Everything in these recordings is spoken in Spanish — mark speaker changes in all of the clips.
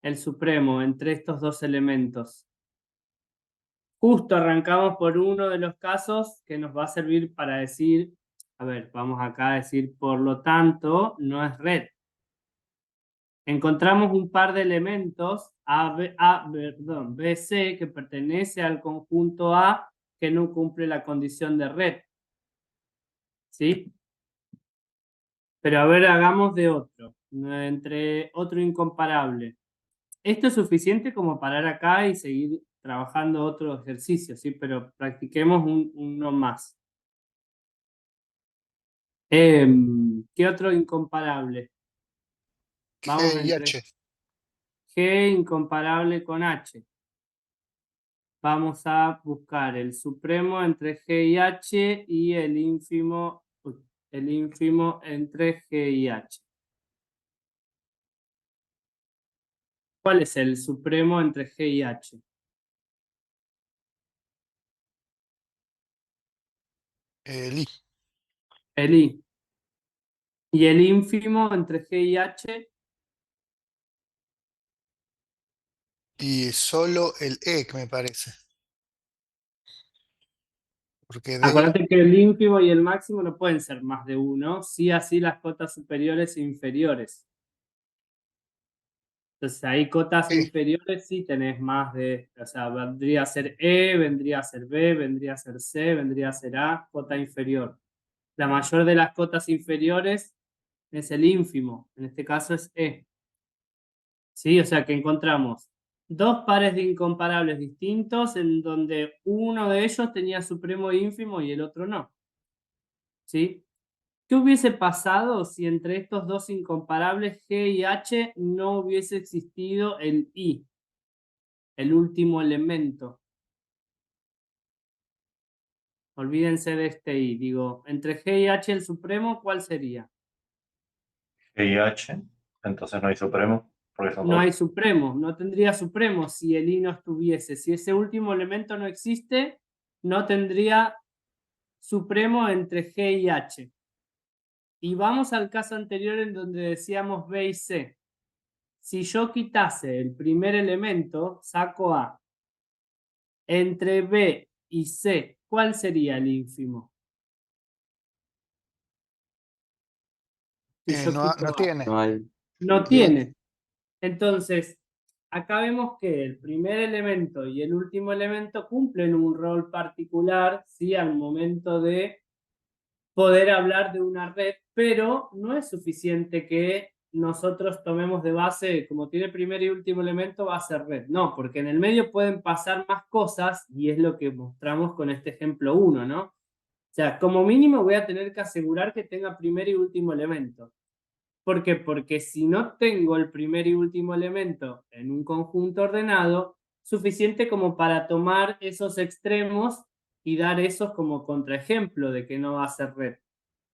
Speaker 1: el supremo entre estos dos elementos. Justo arrancamos por uno de los casos que nos va a servir para decir, a ver, vamos acá a decir, por lo tanto, no es red. Encontramos un par de elementos B, C, que pertenece al conjunto A, que no cumple la condición de red. ¿Sí? Pero a ver, hagamos de otro, entre otro incomparable. Esto es suficiente como parar acá y seguir trabajando otro ejercicio, ¿sí? Pero practiquemos uno más. ¿Qué otro incomparable? Vamos
Speaker 2: G y
Speaker 1: entre
Speaker 2: H.
Speaker 1: G incomparable con H. Vamos a buscar el supremo entre G y H y el ínfimo entre G y H. ¿Cuál es el supremo entre G y H?
Speaker 2: El I.
Speaker 1: El I. ¿Y el ínfimo entre G y H?
Speaker 2: Y solo el E, que me parece. Porque D,
Speaker 1: Acuérdate que el ínfimo y el máximo no pueden ser más de uno, sí así las cotas superiores e inferiores. Entonces ahí cotas
Speaker 2: E.
Speaker 1: inferiores sí tenés más de, o sea, vendría a ser E, vendría a ser B, vendría a ser C, vendría a ser A, cota inferior. La mayor de las cotas inferiores es el ínfimo, en este caso es E. ¿Sí? O sea que encontramos dos pares de incomparables distintos en donde uno de ellos tenía supremo e ínfimo y el otro no. ¿Sí? ¿Qué hubiese pasado si entre estos dos incomparables G y H no hubiese existido el I, el último elemento? Olvídense de este I. Digo, entre G y H el supremo, ¿cuál sería?
Speaker 3: G y H, entonces no hay supremo, porque son
Speaker 1: No hay
Speaker 3: dos.
Speaker 1: supremo, no tendría supremo si el I no estuviese. Si ese último elemento no existe, no tendría supremo entre G y H. Y vamos al caso anterior en donde decíamos B y C. Si yo quitase el primer elemento, saco A. Entre B y C, ¿cuál sería el ínfimo? Si yo
Speaker 2: no, no
Speaker 1: quito A.
Speaker 2: tiene.
Speaker 4: No hay.
Speaker 1: No
Speaker 2: Bien.
Speaker 1: tiene. Entonces, acá vemos que el primer elemento y el último elemento cumplen un rol particular, ¿sí? Al momento de poder hablar de una red, pero no es suficiente que nosotros tomemos de base, como tiene primer y último elemento, va a ser red. No, porque en el medio pueden pasar más cosas y es lo que mostramos con este ejemplo 1, ¿no? O sea, como mínimo voy a tener que asegurar que tenga primer y último elemento. ¿Por qué? Porque si no tengo el primer y último elemento en un conjunto ordenado, suficiente como para tomar esos extremos y dar esos como contraejemplo de que no va a ser red.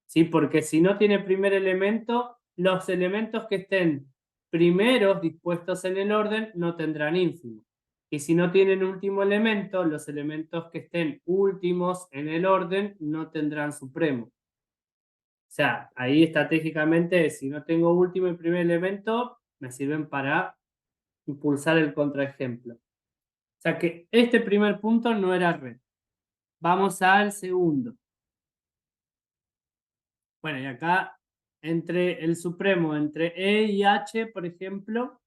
Speaker 1: ¿Sí? Porque si no tiene primer elemento, los elementos que estén primeros dispuestos en el orden no tendrán ínfimo. Y si no tienen último elemento, los elementos que estén últimos en el orden no tendrán supremo. O sea, ahí estratégicamente, si no tengo último y primer elemento, me sirven para impulsar el contraejemplo. O sea que este primer punto no era red. Vamos al segundo. Bueno, y acá entre el supremo, entre E y H, por ejemplo,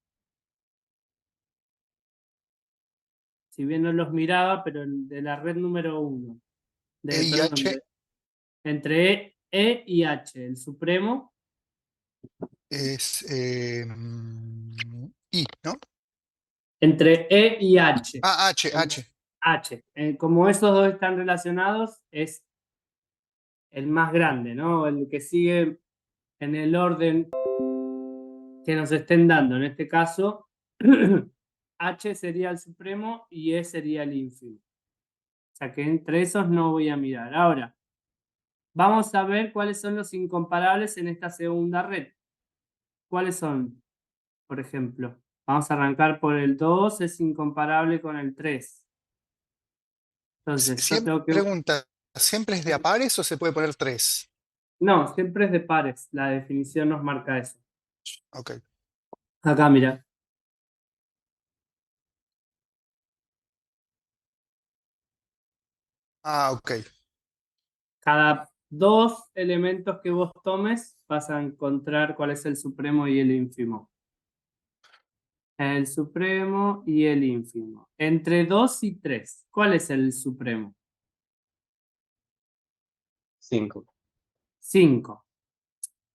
Speaker 1: si bien no los miraba, pero de la red número 1,
Speaker 2: E y
Speaker 1: perdón,
Speaker 2: H
Speaker 1: entre E y H, el supremo,
Speaker 2: es I, ¿no?
Speaker 1: entre E y H,
Speaker 2: Ah, H,
Speaker 1: como
Speaker 2: H.
Speaker 1: H, como esos dos están relacionados, es el más grande, ¿no? El que sigue en el orden que nos estén dando. En este caso, H sería el supremo y E sería el ínfimo. O sea que entre esos no voy a mirar. Ahora, vamos a ver cuáles son los incomparables en esta segunda red. ¿Cuáles son? Por ejemplo, vamos a arrancar por el 2, es incomparable con el 3. Entonces, yo
Speaker 2: Siempre
Speaker 1: tengo que...
Speaker 2: pregunta, ¿siempre es de a pares o se puede poner tres?
Speaker 1: No, siempre es de pares. La definición nos marca eso.
Speaker 2: Ok.
Speaker 1: Acá, mira.
Speaker 2: Ah, ok.
Speaker 1: Cada dos elementos que vos tomes vas a encontrar cuál es el supremo y el ínfimo. El supremo y el ínfimo. Entre 2 y 3, ¿cuál es el supremo?
Speaker 4: 5.
Speaker 1: 5.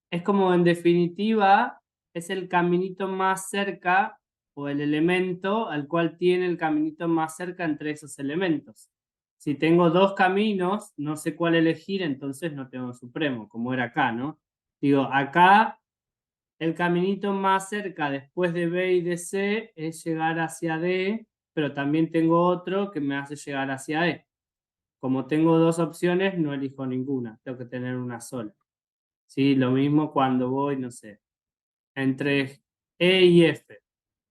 Speaker 1: Es como en definitiva, es el caminito más cerca o el elemento al cual tiene el caminito más cerca entre esos elementos. Si tengo dos caminos, no sé cuál elegir, entonces no tengo supremo, como era acá, ¿no? Digo, acá el caminito más cerca después de B y de C es llegar hacia D, pero también tengo otro que me hace llegar hacia E. Como tengo dos opciones, no elijo ninguna, tengo que tener una sola. ¿Sí? Lo mismo cuando voy, no sé, entre E y F.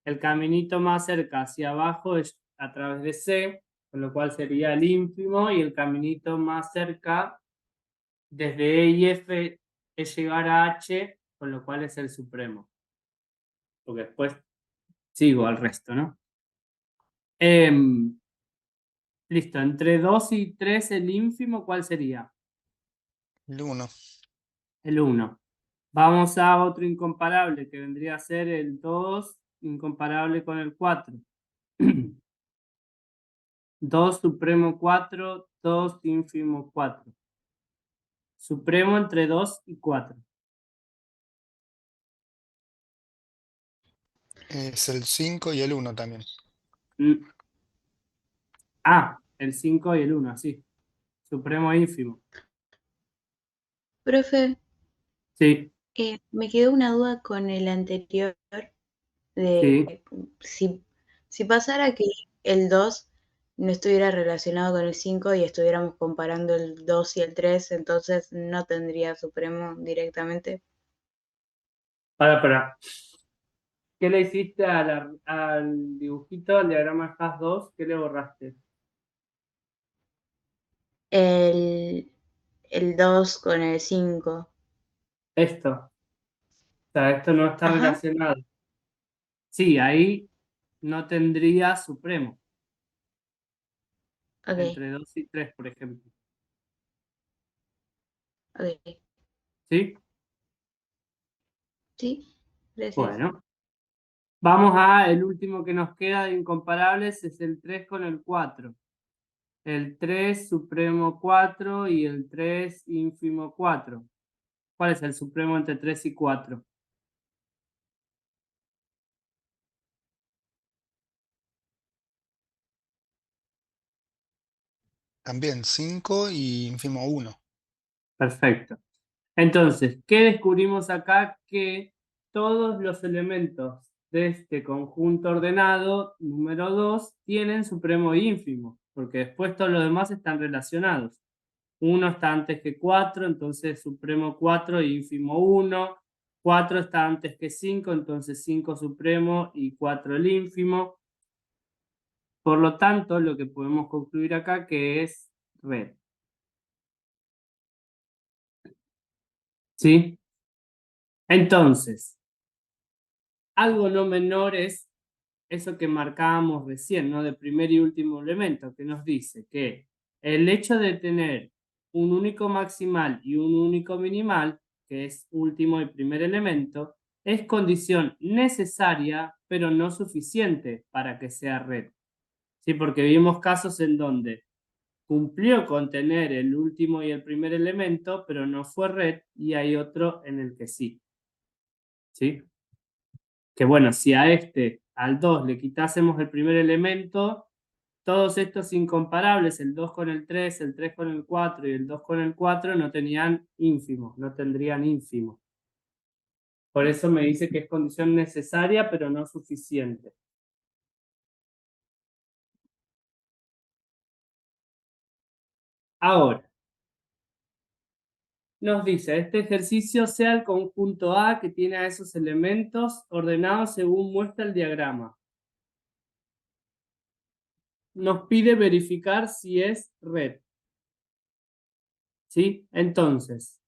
Speaker 1: El caminito más cerca hacia abajo es a través de C, con lo cual sería el ínfimo, y el caminito más cerca desde E y F es llegar a H, con lo cual es el supremo. Porque después sigo al resto, ¿no? Listo, entre 2 y 3 el ínfimo, ¿cuál sería?
Speaker 2: El 1.
Speaker 1: El 1. Vamos a otro incomparable, que vendría a ser el 2 incomparable con el 4. 2 supremo 4, 2 ínfimo 4. Supremo entre 2 y 4.
Speaker 2: Es el 5 y el 1 también.
Speaker 1: El 5 y el 1, sí. Supremo e ínfimo.
Speaker 5: Profe,
Speaker 1: Sí,
Speaker 5: me quedó una duda con el anterior
Speaker 1: sí.
Speaker 5: de si pasara que el 2 no estuviera relacionado con el 5 y estuviéramos comparando el 2 y el 3, entonces no tendría supremo directamente.
Speaker 1: Para. ¿Qué le hiciste al dibujito, al diagrama FAS 2? ¿Qué le borraste?
Speaker 5: El 2 con el 5.
Speaker 1: Esto. O sea, esto no está
Speaker 5: Ajá,
Speaker 1: relacionado. Sí, ahí no tendría supremo.
Speaker 5: ok,
Speaker 1: Entre 2 y 3, por ejemplo.
Speaker 5: ok.
Speaker 1: ¿Sí?
Speaker 5: Sí, gracias.
Speaker 1: Bueno. Vamos a el último que nos queda de incomparables, es el 3 con el 4. El 3 supremo 4 y el 3 ínfimo 4. ¿Cuál es el supremo entre 3 y 4?
Speaker 2: También 5 y ínfimo 1.
Speaker 1: Perfecto. Entonces, ¿qué descubrimos acá? Que todos los elementos de este conjunto ordenado, número 2, tienen supremo e ínfimo, porque después todos los demás están relacionados. 1 está antes que 4, entonces supremo 4 y ínfimo 1. 4 está antes que 5, entonces 5 supremo y 4 el ínfimo. Por lo tanto, lo que podemos concluir acá que es red. ¿Sí? Entonces, algo no menor es eso que marcábamos recién, ¿no? De primer y último elemento, que nos dice que el hecho de tener un único maximal y un único minimal, que es último y primer elemento, es condición necesaria, pero no suficiente para que sea red. ¿Sí? Porque vimos casos en donde cumplió con tener el último y el primer elemento, pero no fue red, y hay otro en el que sí. ¿Sí? Que bueno, si a al 2 le quitásemos el primer elemento, todos estos incomparables, el 2 con el 3, el 3 con el 4 y el 2 con el 4, no tenían ínfimo, no tendrían ínfimo. Por eso me dice que es condición necesaria, pero no suficiente. Ahora, nos dice, este ejercicio sea el conjunto A que tiene a esos elementos ordenados según muestra el diagrama. Nos pide verificar si es red. ¿Sí? Entonces,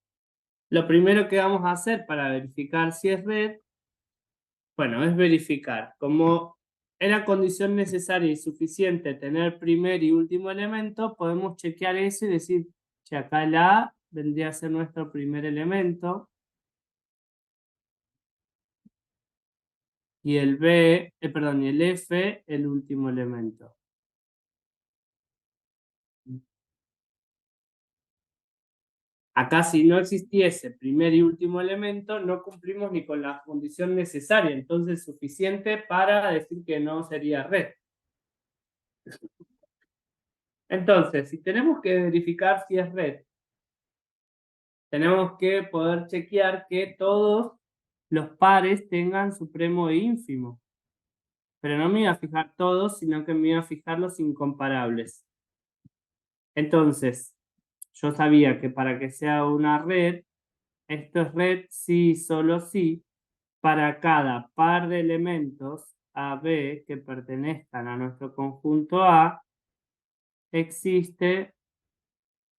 Speaker 1: lo primero que vamos a hacer para verificar si es red, bueno, es verificar. Como era condición necesaria y suficiente tener primer y último elemento, podemos chequear eso y decir, che, acá el A vendría a ser nuestro primer elemento. Y el B, perdón, y el F, el último elemento. Acá si no existiese primer y último elemento, no cumplimos ni con la condición necesaria, entonces suficiente para decir que no sería red. Entonces, si tenemos que verificar si es red, tenemos que poder chequear que todos los pares tengan supremo e ínfimo. Pero no me iba a fijar todos, sino que me iba a fijar los incomparables. Entonces, yo sabía que para que sea una red, esto es red sí, solo sí, para cada par de elementos AB que pertenezcan a nuestro conjunto A, existe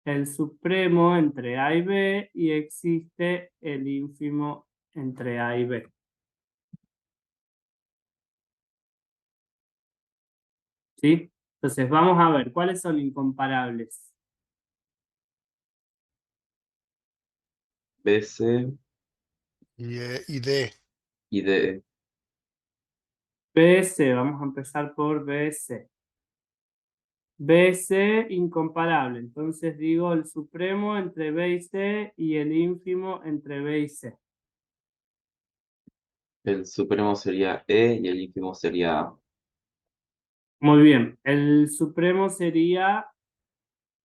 Speaker 1: el supremo entre A y B y existe el ínfimo entre A y B. ¿Sí? Entonces vamos a ver cuáles son incomparables.
Speaker 4: BC
Speaker 2: y D.
Speaker 4: y DE.
Speaker 1: BC, vamos a empezar por BC. BC incomparable, entonces digo el supremo entre B y C y el ínfimo entre B y C.
Speaker 4: El supremo sería E y el ínfimo sería A.
Speaker 1: Muy bien, el supremo sería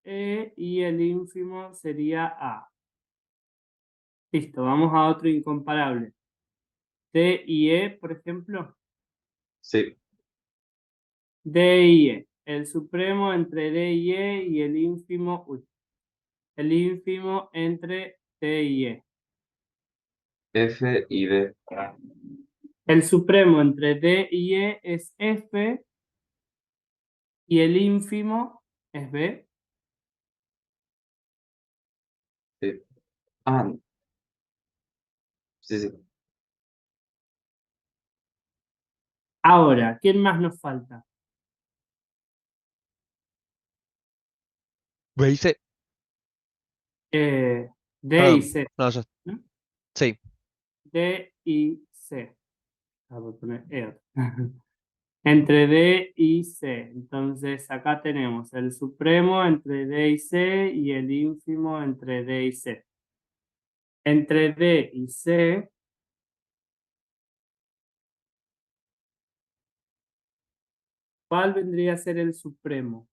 Speaker 1: E y el ínfimo sería A. Listo, vamos a otro incomparable. D y E, por ejemplo.
Speaker 4: Sí,
Speaker 1: D y E. El supremo entre D y E y el ínfimo entre D y E.
Speaker 4: F y D.
Speaker 1: El supremo entre D y E es F y el ínfimo es B.
Speaker 4: Sí. Ah, sí, sí.
Speaker 1: Ahora, ¿quién más nos falta?
Speaker 6: B y C.
Speaker 1: D y C.
Speaker 6: No, ya.
Speaker 1: ¿No?
Speaker 6: Sí.
Speaker 1: D y C. Voy a poner E. Entre D y C. Entonces acá tenemos el supremo entre D y C y el ínfimo entre D y C. Entre D y C, ¿cuál vendría a ser el supremo?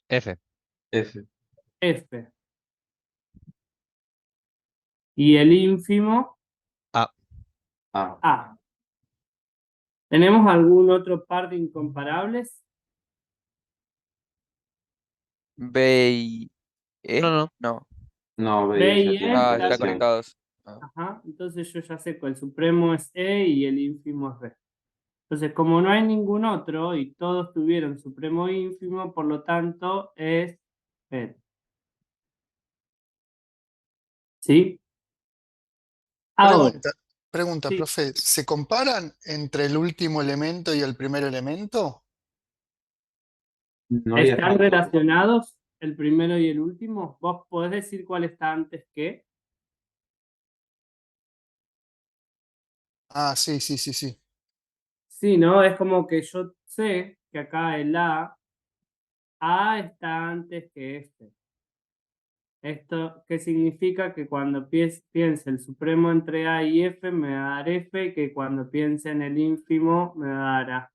Speaker 6: F.
Speaker 4: F.
Speaker 1: F. Y el ínfimo,
Speaker 6: A.
Speaker 4: A.
Speaker 1: A. ¿Tenemos algún otro par de incomparables?
Speaker 7: B y E.
Speaker 6: No, no.
Speaker 7: No.
Speaker 4: No, B y
Speaker 1: B
Speaker 4: E ya
Speaker 1: y E
Speaker 4: tienen
Speaker 7: Ah,
Speaker 1: están.
Speaker 7: están
Speaker 4: relación.
Speaker 7: conectados. Ah.
Speaker 1: Ajá, entonces yo ya sé que el supremo es E y el ínfimo es B. Entonces, como no hay ningún otro y todos tuvieron supremo e ínfimo, por lo tanto es B. ¿Sí? Ahora,
Speaker 2: Pregunta,
Speaker 1: sí,
Speaker 2: profe, ¿se comparan entre el último elemento y el primer elemento?
Speaker 4: No había
Speaker 1: ¿están
Speaker 4: tanto.
Speaker 1: relacionados el primero y el último? ¿Vos podés decir cuál está antes qué?
Speaker 2: Ah, sí, sí, sí, sí.
Speaker 1: Sí, ¿no? Es como que yo sé que acá el A está antes que este. ¿Esto qué significa? Que cuando piense el supremo entre A y F me va a dar F, y que cuando piense en el ínfimo me va a dar A.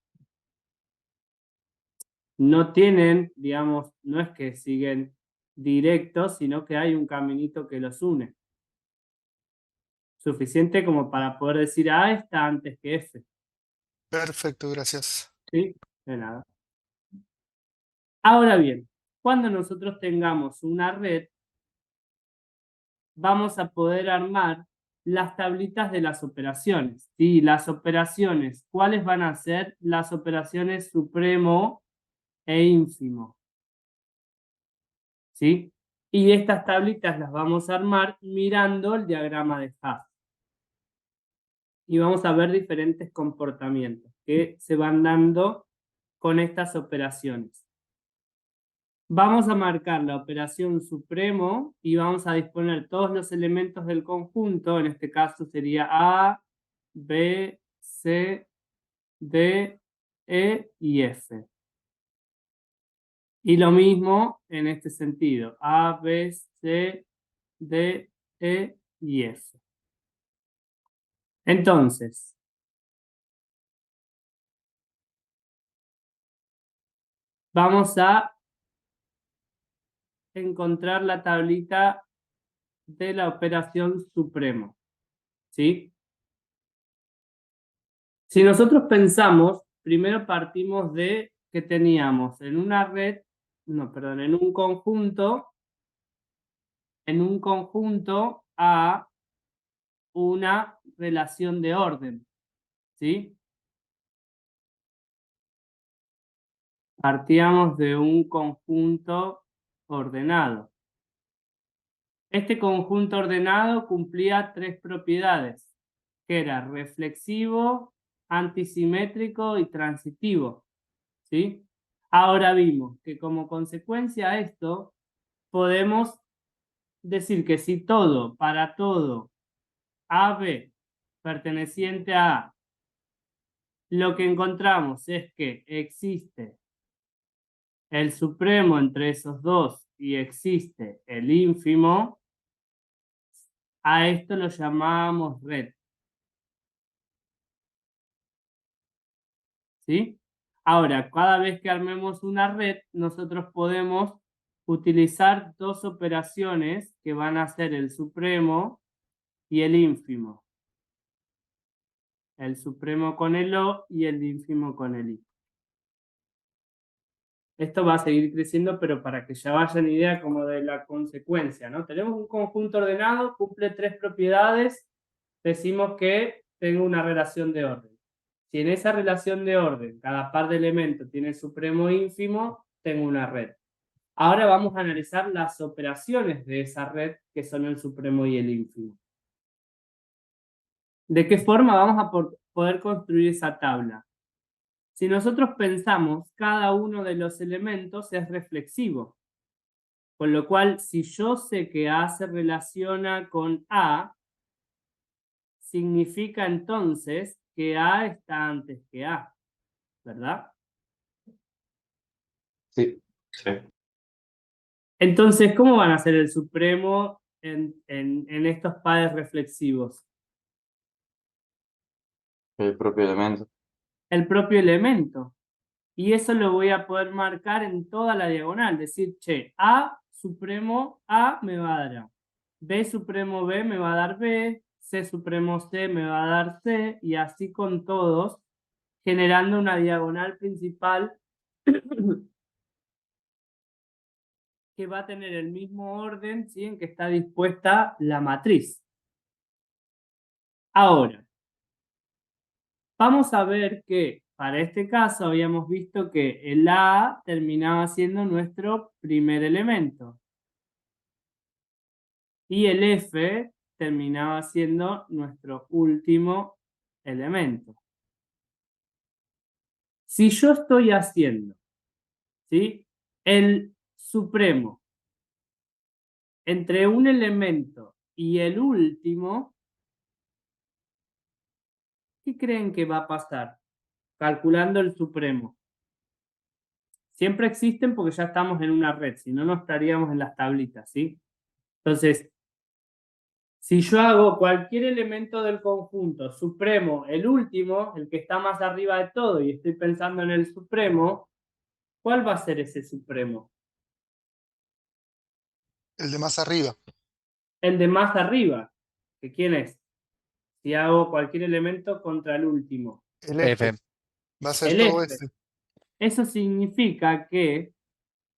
Speaker 1: No tienen, digamos, no es que siguen directos, sino que hay un caminito que los une. Suficiente como para poder decir A está antes que F.
Speaker 2: Perfecto, gracias.
Speaker 1: ¿Sí? De nada. Ahora bien, cuando nosotros tengamos una red, vamos a poder armar las tablitas de las operaciones. ¿Sí? Las operaciones, ¿cuáles van a ser? Las operaciones supremo e ínfimo. ¿Sí? Y estas tablitas las vamos a armar mirando el diagrama de Haas. y vamos a ver diferentes comportamientos que se van dando con estas operaciones. Vamos a marcar la operación supremo y vamos a disponer todos los elementos del conjunto, en este caso sería A, B, C, D, E y F. Y lo mismo en este sentido, A, B, C, D, E y F. Entonces, vamos a encontrar la tablita de la operación supremo, ¿sí? Si nosotros pensamos, primero partimos de que teníamos en una red, no, perdón, en un conjunto a una relación de orden, ¿sí? Partíamos de un conjunto ordenado. Este conjunto ordenado cumplía tres propiedades, que era reflexivo, antisimétrico y transitivo, ¿sí? Ahora vimos que como consecuencia a esto, podemos decir que si todo, para todo, AB perteneciente a A, lo que encontramos es que existe el supremo entre esos dos y existe el ínfimo, a esto lo llamamos red. ¿Sí? Ahora, cada vez que armemos una red, nosotros podemos utilizar dos operaciones que van a ser el supremo y el ínfimo. El supremo con el O y el ínfimo con el I. Esto va a seguir creciendo, pero para que ya vayan idea como de la consecuencia, ¿no? Tenemos un conjunto ordenado, cumple tres propiedades, decimos que tengo una relación de orden. Si en esa relación de orden cada par de elementos tiene supremo e ínfimo, tengo una red. Ahora vamos a analizar las operaciones de esa red que son el supremo y el ínfimo. ¿De qué forma vamos a poder construir esa tabla? Si nosotros pensamos, cada uno de los elementos es reflexivo. Con lo cual, si yo sé que A se relaciona con A, significa entonces que A está antes que A, ¿verdad?
Speaker 4: Sí.
Speaker 3: Sí.
Speaker 1: Entonces, ¿cómo van a ser el supremo en estos pares reflexivos?
Speaker 4: El propio elemento.
Speaker 1: El propio elemento. Y eso lo voy a poder marcar en toda la diagonal. Decir, che, A supremo A me va a dar A. B supremo B me va a dar B. C supremo C me va a dar C. Y así con todos, generando una diagonal principal que va a tener el mismo orden, ¿sí?, en que está dispuesta la matriz. Ahora, vamos a ver que para este caso habíamos visto que el A terminaba siendo nuestro primer elemento. Y el F terminaba siendo nuestro último elemento. Si yo estoy haciendo, ¿sí?, el supremo entre un elemento y el último, ¿qué creen que va a pasar? Calculando el supremo. Siempre existen porque ya estamos en una red, si no, no estaríamos en las tablitas, ¿sí? Entonces, si yo hago cualquier elemento del conjunto supremo, el último, el que está más arriba de todo, y estoy pensando en el supremo, ¿cuál va a ser ese supremo?
Speaker 2: El de más arriba.
Speaker 1: El de más arriba. ¿Que quién es? Si hago cualquier elemento contra el último.
Speaker 2: El F.
Speaker 7: F.
Speaker 2: Va a ser
Speaker 1: El
Speaker 2: todo
Speaker 1: F.
Speaker 2: F.
Speaker 1: Eso significa que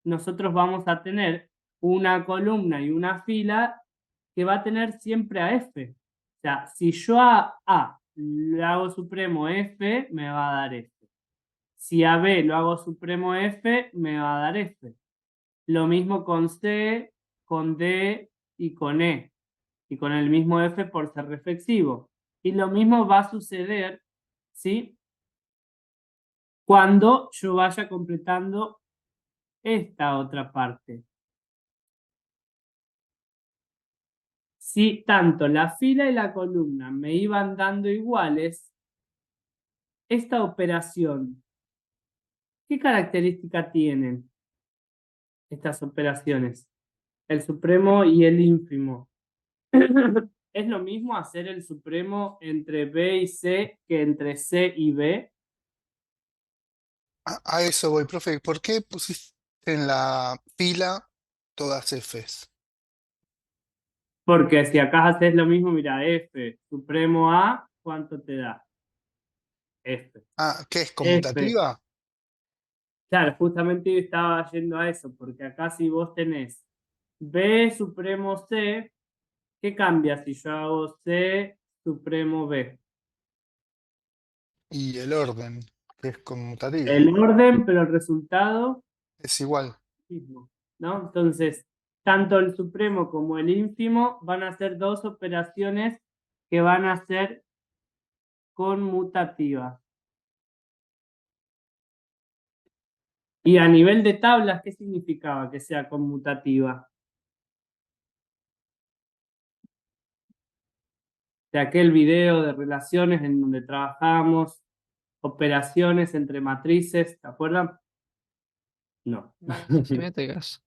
Speaker 1: nosotros vamos a tener una columna y una fila que va a tener siempre a F. O sea, si yo a A le hago supremo F, me va a dar F. Si a B lo hago supremo F, me va a dar F. Lo mismo con C, con D y con E. Y con el mismo F por ser reflexivo. Y lo mismo va a suceder, ¿sí? Cuando yo vaya completando esta otra parte. Si tanto la fila y la columna me iban dando iguales, esta operación, ¿qué característica tienen estas operaciones? El supremo y el ínfimo. ¿Es lo mismo hacer el supremo entre B y C que entre C y B?
Speaker 2: A eso voy, profe. ¿Por qué pusiste en la fila todas Fs?
Speaker 1: Porque si acá haces lo mismo, mira, F, supremo A, ¿cuánto te da? F.
Speaker 2: Ah, ¿qué es
Speaker 1: F.
Speaker 2: conmutativa?
Speaker 1: Claro, justamente estaba yendo a eso, porque acá si vos tenés B supremo C, ¿qué cambia si yo hago C supremo B?
Speaker 2: Y el orden, que es conmutativa.
Speaker 1: El orden, pero el resultado
Speaker 2: Es igual.
Speaker 1: mismo, ¿no? Entonces, tanto el supremo como el ínfimo van a ser dos operaciones que van a ser conmutativas. Y a nivel de tablas, ¿qué significaba que sea conmutativa? De aquel video de relaciones en donde trabajamos operaciones entre matrices, ¿te acuerdan? No.
Speaker 6: Simétricas.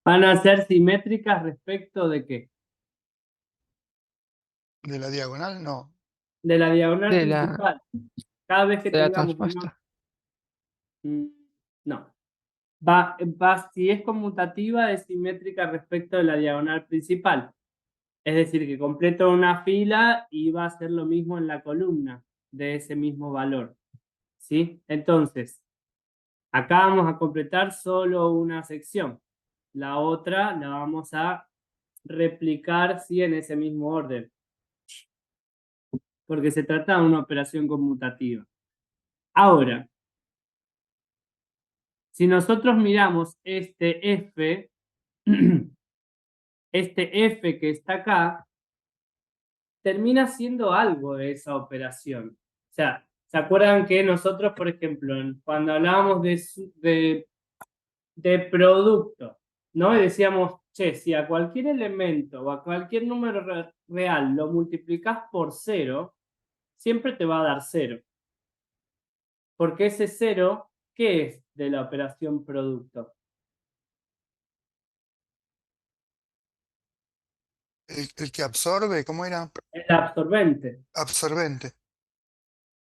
Speaker 1: Van a ser simétricas respecto de qué?
Speaker 2: ¿De la diagonal? No.
Speaker 1: De la diagonal
Speaker 6: De la,
Speaker 1: principal. Cada vez que
Speaker 6: de la
Speaker 1: tengamos una...
Speaker 6: transpuesta.
Speaker 1: No. Si es conmutativa, es simétrica respecto de la diagonal principal. Es decir, que completo una fila y va a ser lo mismo en la columna de ese mismo valor. ¿Sí? Entonces, acá vamos a completar solo una sección. La otra la vamos a replicar, ¿sí? En ese mismo orden. Porque se trata de una operación conmutativa. Ahora, si nosotros miramos este F, este F que está acá, termina siendo algo de esa operación. O sea, ¿se acuerdan que nosotros, por ejemplo, cuando hablábamos de producto, ¿no? Y decíamos, che, si a cualquier elemento o a cualquier número real lo multiplicas por 0, siempre te va a dar 0. Porque ese 0, ¿qué es de la operación producto?
Speaker 2: El que absorbe, ¿cómo era?
Speaker 1: El absorbente.
Speaker 2: Absorbente.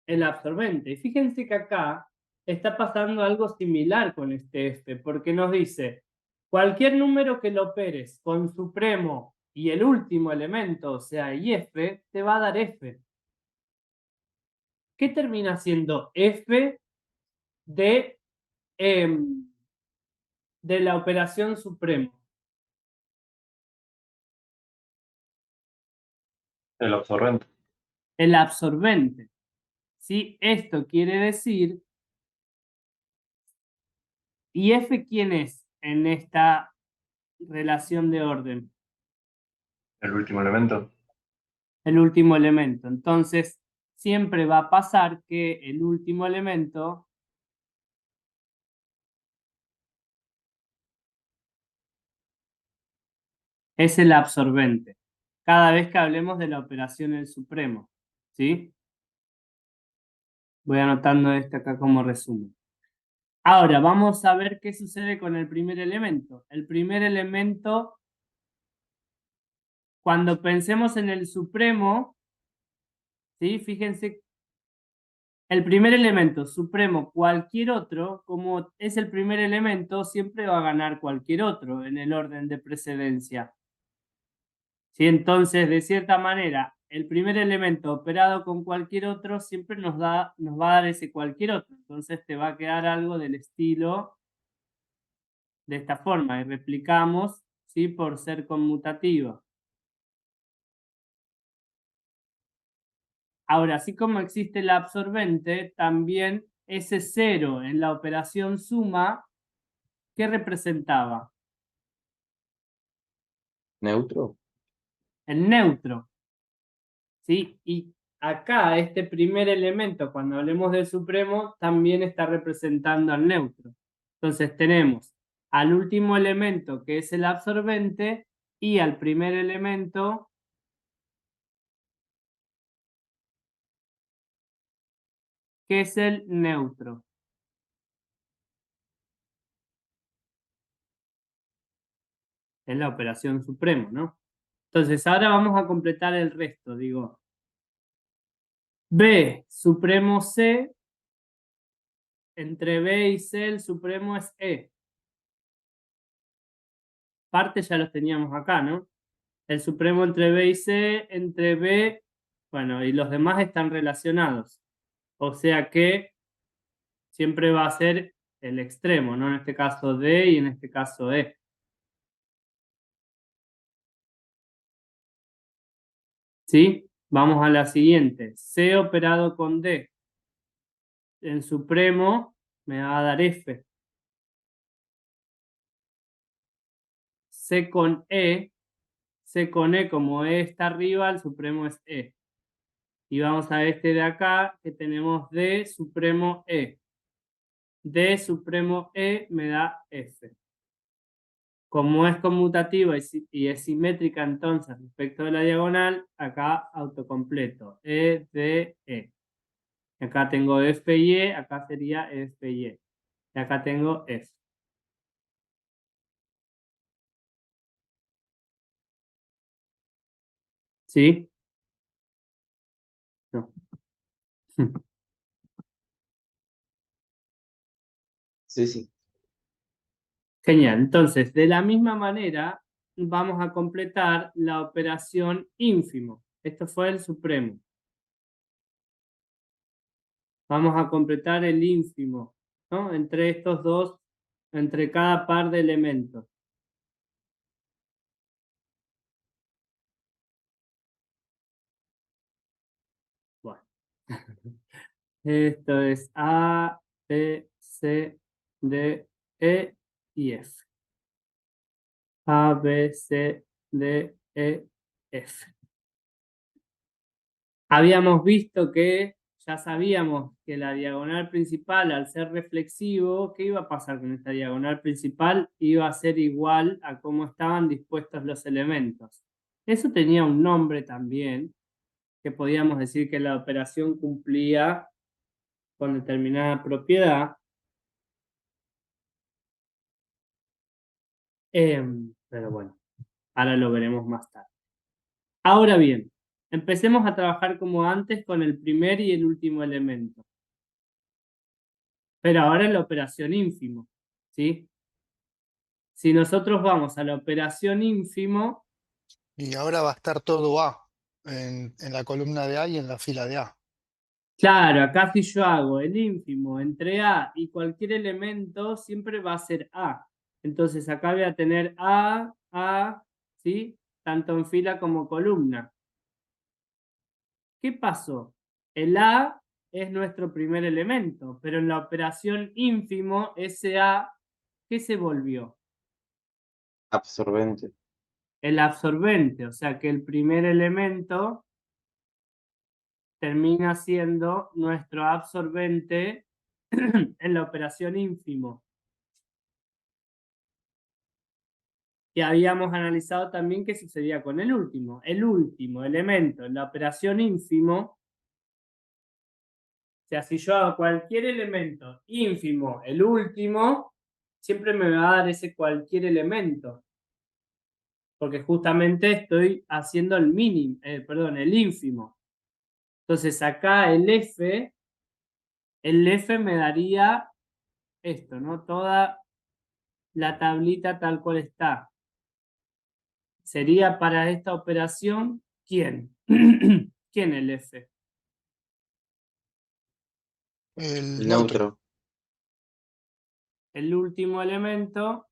Speaker 1: El absorbente. Y fíjense que acá está pasando algo similar con este F, porque nos dice, cualquier número que lo operes con supremo y el último elemento, o sea, IF, te va a dar F. ¿Qué termina siendo F de, de la operación supremo?
Speaker 3: El absorbente.
Speaker 1: El absorbente. ¿Sí? Esto quiere decir, ¿y F quién es en esta relación de orden?
Speaker 3: El último elemento.
Speaker 1: El último elemento. Entonces, siempre va a pasar que el último elemento es el absorbente. Cada vez que hablemos de la operación el supremo. ¿Sí? Voy anotando esto acá como resumen. Ahora, vamos a ver qué sucede con el primer elemento. El primer elemento, cuando pensemos en el supremo, ¿sí? Fíjense, el primer elemento, supremo, cualquier otro, como es el primer elemento, siempre va a ganar cualquier otro en el orden de precedencia. ¿Sí? Entonces, de cierta manera, el primer elemento operado con cualquier otro siempre nos va a dar ese cualquier otro. Entonces te va a quedar algo del estilo de esta forma y replicamos, ¿sí? Por ser conmutativo. Ahora, así como existe el absorbente, también ese 0 en la operación suma, ¿qué representaba?
Speaker 4: ¿Neutro?
Speaker 1: El neutro. ¿Sí? ¿Y acá este primer elemento, cuando hablemos del supremo, también está representando al neutro. Entonces tenemos al último elemento, que es el absorbente, y al primer elemento, que es el neutro. Es la operación supremo, ¿no? Entonces ahora vamos a completar el resto, digo. B, supremo C, entre B y C el supremo es E. Parte ya los teníamos acá, ¿no? El supremo entre B y C, entre B, bueno, y los demás están relacionados. O sea que siempre va a ser el extremo, ¿no? En este caso D y en este caso E. ¿Sí? Vamos a la siguiente. C operado con D. En supremo me va a dar F. C con E, como E está arriba, el supremo es E. Y vamos a este de acá, que tenemos D supremo E. D supremo E me da F. Como es conmutativa y es simétrica entonces respecto de la diagonal, acá autocompleto. E, D, E. Acá tengo F y E, acá sería F y E. Y acá tengo F. ¿Sí? No.
Speaker 4: Sí.
Speaker 1: Genial. Entonces, de la misma manera, vamos a completar la operación ínfimo. Esto fue el supremo. Vamos a completar el ínfimo, ¿no? Entre estos dos, entre cada par de elementos. Bueno. Esto es A, B, C, D, E y F. A, B, C, D, E, F. Habíamos visto que ya sabíamos que la diagonal principal, al ser reflexivo, ¿qué iba a pasar con esta diagonal principal? Iba a ser igual a cómo estaban dispuestos los elementos. Eso tenía un nombre también, que podíamos decir que la operación cumplía con determinada propiedad. Pero bueno, ahora lo veremos más tarde. Ahora bien, empecemos a trabajar como antes con el primer y el último elemento. Pero ahora en la operación ínfimo, ¿sí? Si nosotros vamos a la operación ínfimo,
Speaker 2: Y ahora va a estar todo A en la columna de A y en la fila de A.
Speaker 1: claro, acá si yo hago el ínfimo entre A y cualquier elemento, siempre va a ser A. Entonces acá voy a tener A, ¿sí? Tanto en fila como columna. ¿Qué pasó? El A es nuestro primer elemento, pero en la operación ínfimo, ese A, ¿qué se volvió?
Speaker 4: Absorbente.
Speaker 1: El absorbente, o sea que el primer elemento termina siendo nuestro absorbente en la operación ínfimo. Y habíamos analizado también qué sucedía con el último. El último elemento en la operación ínfimo, o sea, si yo hago cualquier elemento ínfimo, el último, siempre me va a dar ese cualquier elemento. Porque justamente estoy haciendo el mínimo, el ínfimo. Entonces acá el F me daría esto, ¿no? Toda la tablita tal cual está. Sería para esta operación, ¿quién? ¿Quién el F?
Speaker 2: El
Speaker 4: El
Speaker 2: neutro.
Speaker 4: neutro.
Speaker 1: El último elemento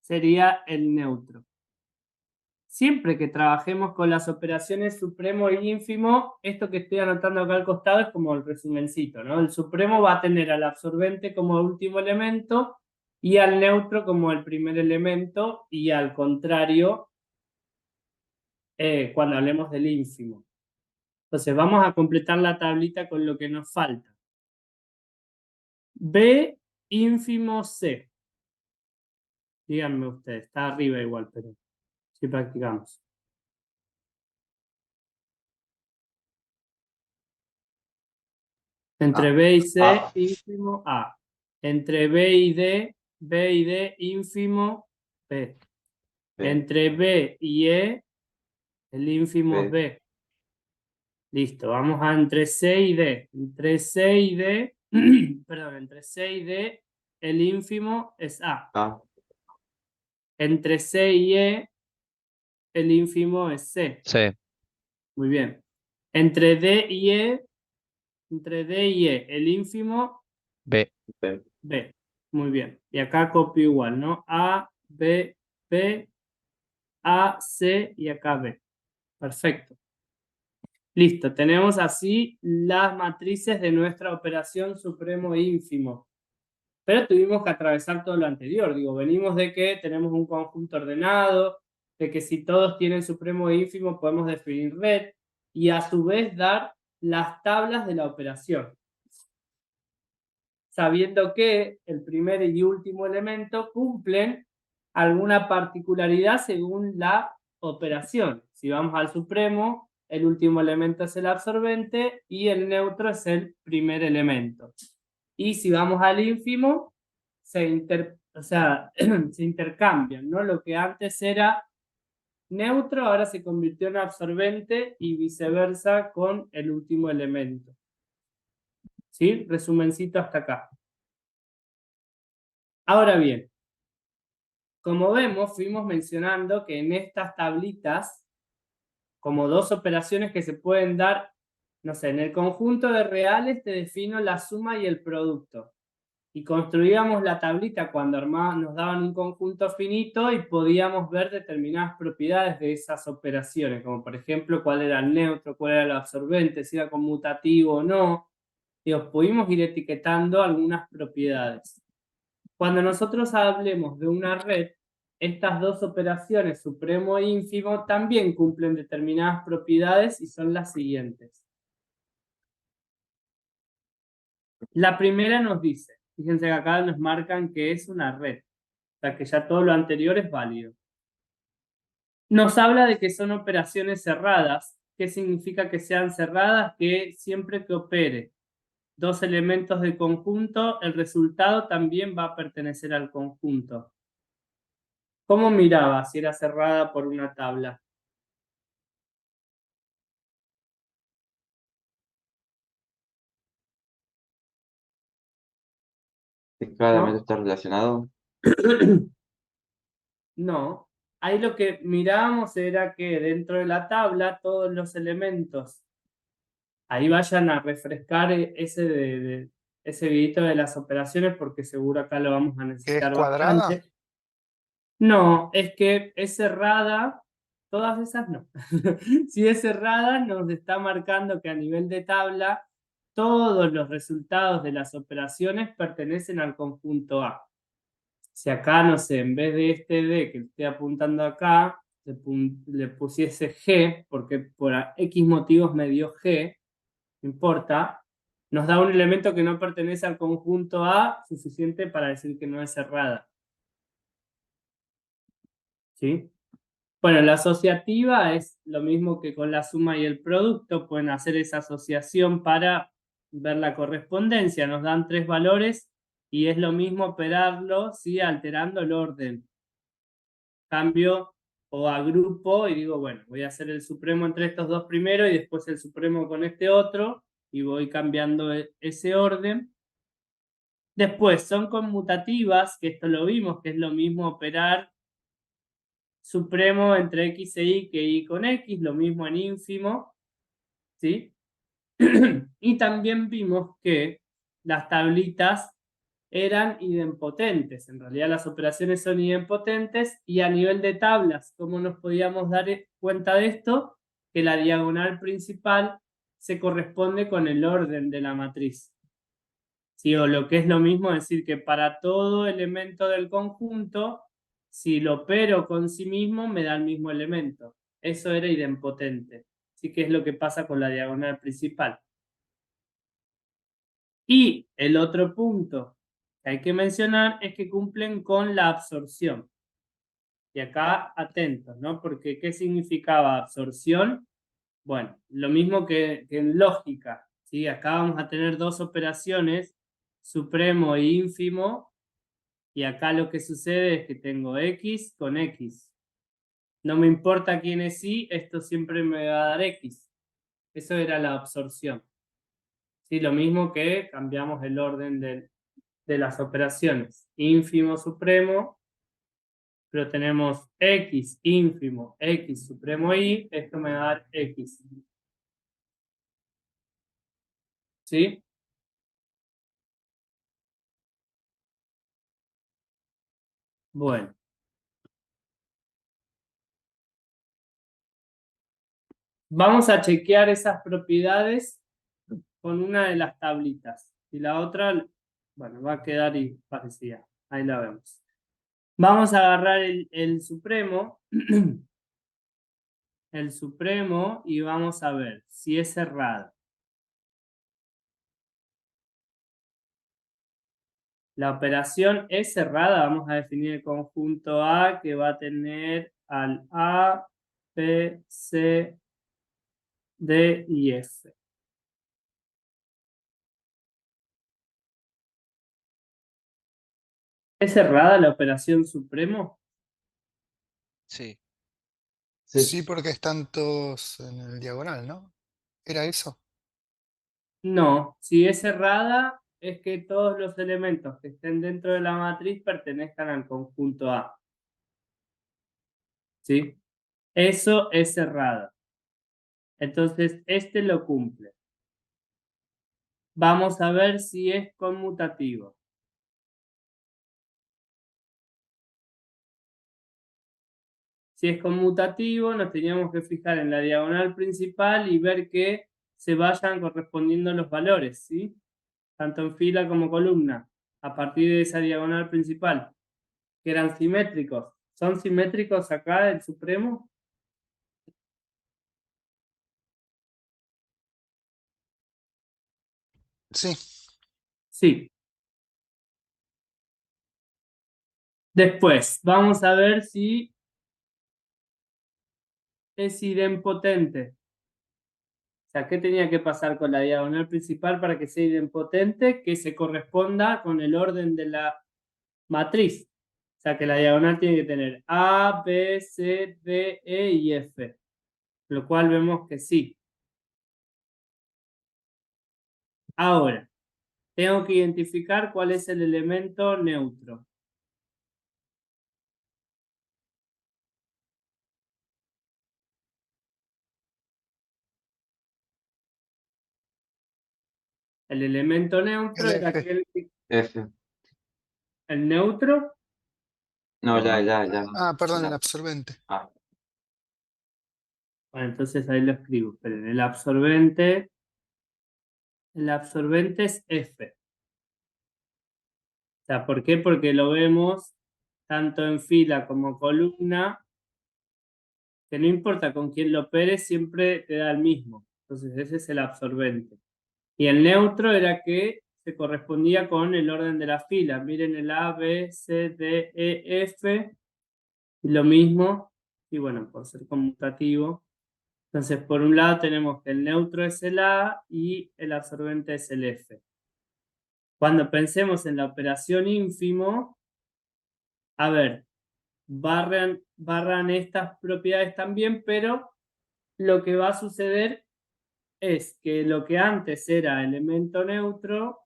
Speaker 1: sería el neutro. Siempre que trabajemos con las operaciones supremo y ínfimo, esto que estoy anotando acá al costado es como el resumencito, ¿no? El supremo va a tener al absorbente como último elemento y al neutro como el primer elemento, y al contrario cuando hablemos del ínfimo. Entonces vamos a completar la tablita con lo que nos falta. B ínfimo C. Díganme ustedes, está arriba igual, pero si practicamos. Entre
Speaker 4: A.
Speaker 1: B y C,
Speaker 4: A.
Speaker 1: ínfimo A. Entre B y D, ínfimo B.
Speaker 4: B.
Speaker 1: Entre B y E, el ínfimo es
Speaker 4: B.
Speaker 1: B. Listo, vamos a entre C y D. Entre C y D, perdón, entre C y D, el ínfimo es A.
Speaker 4: A.
Speaker 1: Entre C y E, el ínfimo es C.
Speaker 7: C.
Speaker 1: Muy bien. Entre D y E, el ínfimo
Speaker 7: B.
Speaker 4: B.
Speaker 1: B. Muy bien. Y acá copio igual, ¿no? A, B, B, A, C y acá B. Perfecto. Listo. Tenemos así las matrices de nuestra operación supremo e ínfimo. Pero tuvimos que atravesar todo lo anterior. Digo, venimos de que tenemos un conjunto ordenado, de que si todos tienen supremo e ínfimo podemos definir red y a su vez dar las tablas de la operación. Sabiendo que el primer y último elemento cumplen alguna particularidad según la operación. Si vamos al supremo, el último elemento es el absorbente y el neutro es el primer elemento. Y si vamos al ínfimo, se intercambian, ¿no? Lo que antes era neutro ahora se convirtió en absorbente y viceversa con el último elemento. ¿Sí? Resumencito hasta acá. Ahora bien, como vemos, fuimos mencionando que en estas tablitas, como dos operaciones que se pueden dar, no sé, en el conjunto de reales te defino la suma y el producto. Y construíamos la tablita cuando nos daban un conjunto finito y podíamos ver determinadas propiedades de esas operaciones, como por ejemplo cuál era el neutro, cuál era el absorbente, si era conmutativo o no. Y os pudimos ir etiquetando algunas propiedades. Cuando nosotros hablemos de una red, estas dos operaciones, supremo e ínfimo, también cumplen determinadas propiedades y son las siguientes. La primera nos dice, fíjense que acá nos marcan que es una red, o sea que ya todo lo anterior es válido. Nos habla de que son operaciones cerradas. ¿Qué significa que sean cerradas? Que siempre que opere dos elementos de conjunto, el resultado también va a pertenecer al conjunto. ¿Cómo miraba si era cerrada por una tabla?
Speaker 4: Que cada
Speaker 1: ¿No?
Speaker 4: elemento está relacionado.
Speaker 1: No. Ahí lo que mirábamos era que dentro de la tabla todos los elementos, ahí vayan a refrescar ese videito de las operaciones porque seguro acá lo vamos a
Speaker 2: ¿Que es
Speaker 1: necesitar
Speaker 2: cuadrada?
Speaker 1: bastante. No, es que es cerrada, todas esas no. Si es cerrada nos está marcando que a nivel de tabla todos los resultados de las operaciones pertenecen al conjunto A. Si acá, no sé, en vez de este D que estoy apuntando acá, le pusiese G, porque por X motivos me dio G, no importa, nos da un elemento que no pertenece al conjunto A, suficiente para decir que no es cerrada. ¿Sí? Bueno, la asociativa es lo mismo que con la suma y el producto, pueden hacer esa asociación para ver la correspondencia, nos dan tres valores y es lo mismo operarlo, ¿sí? Alterando el orden. Cambio o agrupo y digo, bueno, voy a hacer el supremo entre estos dos primero y después el supremo con este otro y voy cambiando ese orden. Después son conmutativas, que esto lo vimos, que es lo mismo operar supremo entre x e y que y con x, lo mismo en ínfimo, ¿sí? Y también vimos que las tablitas eran idempotentes. En realidad las operaciones son idempotentes y a nivel de tablas, ¿cómo nos podíamos dar cuenta de esto? Que la diagonal principal se corresponde con el orden de la matriz. ¿Sí? O lo que es lo mismo, decir que para todo elemento del conjunto, si lo opero con sí mismo, me da el mismo elemento. Eso era idempotente. Así que es lo que pasa con la diagonal principal. Y el otro punto que hay que mencionar es que cumplen con la absorción. Y acá atentos, ¿no? Porque ¿qué significaba absorción? Bueno, lo mismo que en lógica, ¿sí? Acá vamos a tener dos operaciones, supremo e ínfimo, y acá lo que sucede es que tengo x con x. No me importa quién es y, esto siempre me va a dar x. Eso era la absorción. ¿Sí? Lo mismo que cambiamos el orden de las operaciones. Ínfimo, supremo, pero tenemos x ínfimo, x supremo y, esto me va a dar x. ¿Sí? Bueno. Vamos a chequear esas propiedades con una de las tablitas. Y la otra, bueno, va a quedar parecida. Ahí la vemos. Vamos a agarrar el supremo. El supremo y vamos a ver si es cerrado. La operación es cerrada. Vamos a definir el conjunto A que va a tener al A, B, C, D y F. ¿Es cerrada la operación supremo?
Speaker 7: Sí.
Speaker 2: Sí, porque están todos en el diagonal, ¿no? ¿Era eso?
Speaker 1: No, si es cerrada es que todos los elementos que estén dentro de la matriz pertenezcan al conjunto A. ¿Sí? Eso es cerrada. Entonces, este lo cumple. Vamos a ver si es conmutativo. Si es conmutativo, nos teníamos que fijar en la diagonal principal y ver que se vayan correspondiendo los valores, ¿sí? Tanto en fila como columna, a partir de esa diagonal principal, que eran simétricos. ¿Son simétricos acá el supremo?
Speaker 2: Sí.
Speaker 1: Sí. Después, vamos a ver si es idempotente. O sea, ¿qué tenía que pasar con la diagonal principal para que sea idempotente? Que se corresponda con el orden de la matriz. O sea, que la diagonal tiene que tener A, B, C, D, E y F. Lo cual vemos que sí. Ahora, tengo que identificar cuál es el elemento neutro. El elemento neutro
Speaker 2: El
Speaker 1: era
Speaker 2: F.
Speaker 1: aquel,
Speaker 4: F.
Speaker 1: el neutro.
Speaker 4: No, ya.
Speaker 2: Ah, perdón, el
Speaker 4: Ya.
Speaker 2: absorbente.
Speaker 4: Ah,
Speaker 1: Bueno, entonces ahí lo escribo. Pero en el absorbente es F. O sea, ¿por qué? Porque lo vemos tanto en fila como columna, que no importa con quién lo operes, siempre te da el mismo. Entonces ese es el absorbente. Y el neutro era que se correspondía con el orden de la fila. Miren el A, B, C, D, E, F. Y lo mismo, y bueno, por ser conmutativo. Entonces, por un lado tenemos que el neutro es el A y el absorbente es el F. Cuando pensemos en la operación ínfimo, a ver, barran estas propiedades también, pero lo que va a suceder es que lo que antes era elemento neutro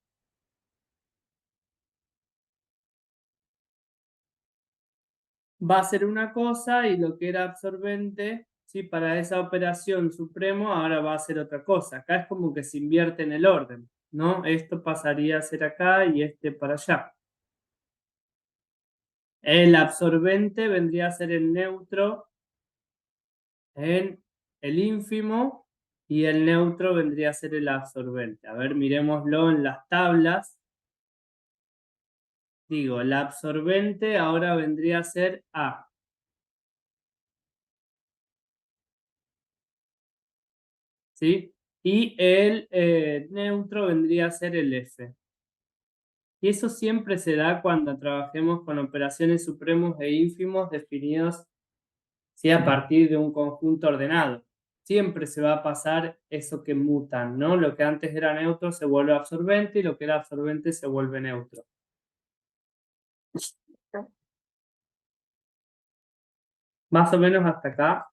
Speaker 1: va a ser una cosa y lo que era absorbente, ¿sí? Para esa operación supremo ahora va a ser otra cosa. Acá es como que se invierte en el orden, ¿no? Esto pasaría a ser acá y este para allá. El absorbente vendría a ser el neutro en el ínfimo y el neutro vendría a ser el absorbente. A ver, miremoslo en las tablas. Digo, el absorbente ahora vendría a ser A. ¿sí? Y el neutro vendría a ser el F. Y eso siempre se da cuando trabajemos con operaciones supremos e ínfimos definidos, ¿sí?, a partir de un conjunto ordenado. Siempre se va a pasar eso que mutan, ¿no? Lo que antes era neutro se vuelve absorbente y lo que era absorbente se vuelve neutro. Más o menos hasta acá.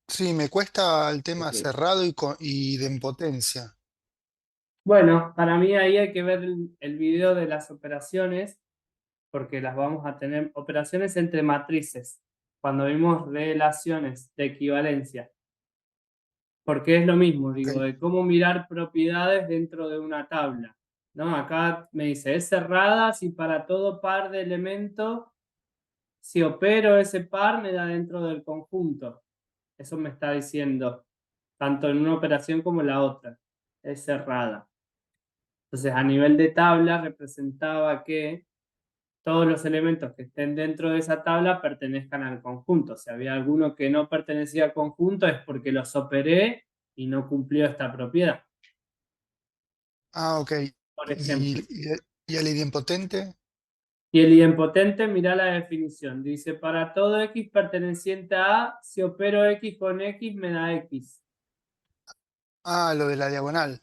Speaker 2: Sí, me cuesta el tema
Speaker 4: Ok.
Speaker 2: cerrado y de impotencia.
Speaker 1: Bueno, para mí ahí hay que ver el video de las operaciones, porque las vamos a tener, operaciones entre matrices, cuando vimos relaciones de equivalencia. Porque es lo mismo, digo,
Speaker 2: Ok.
Speaker 1: de cómo mirar propiedades dentro de una tabla, ¿no? Acá me dice, es cerrada si para todo par de elementos, si opero ese par, me da dentro del conjunto. Eso me está diciendo, tanto en una operación como en la otra. Es cerrada. Entonces, a nivel de tabla, representaba que todos los elementos que estén dentro de esa tabla pertenezcan al conjunto. Si había alguno que no pertenecía al conjunto, es porque los operé y no cumplió esta propiedad.
Speaker 2: Ah, ok.
Speaker 1: Por ejemplo.
Speaker 2: ¿Y el idempotente?
Speaker 1: Y el idempotente, mirá la definición. Dice, para todo x perteneciente a A, si opero x con x, me da x.
Speaker 2: Ah, lo de la diagonal.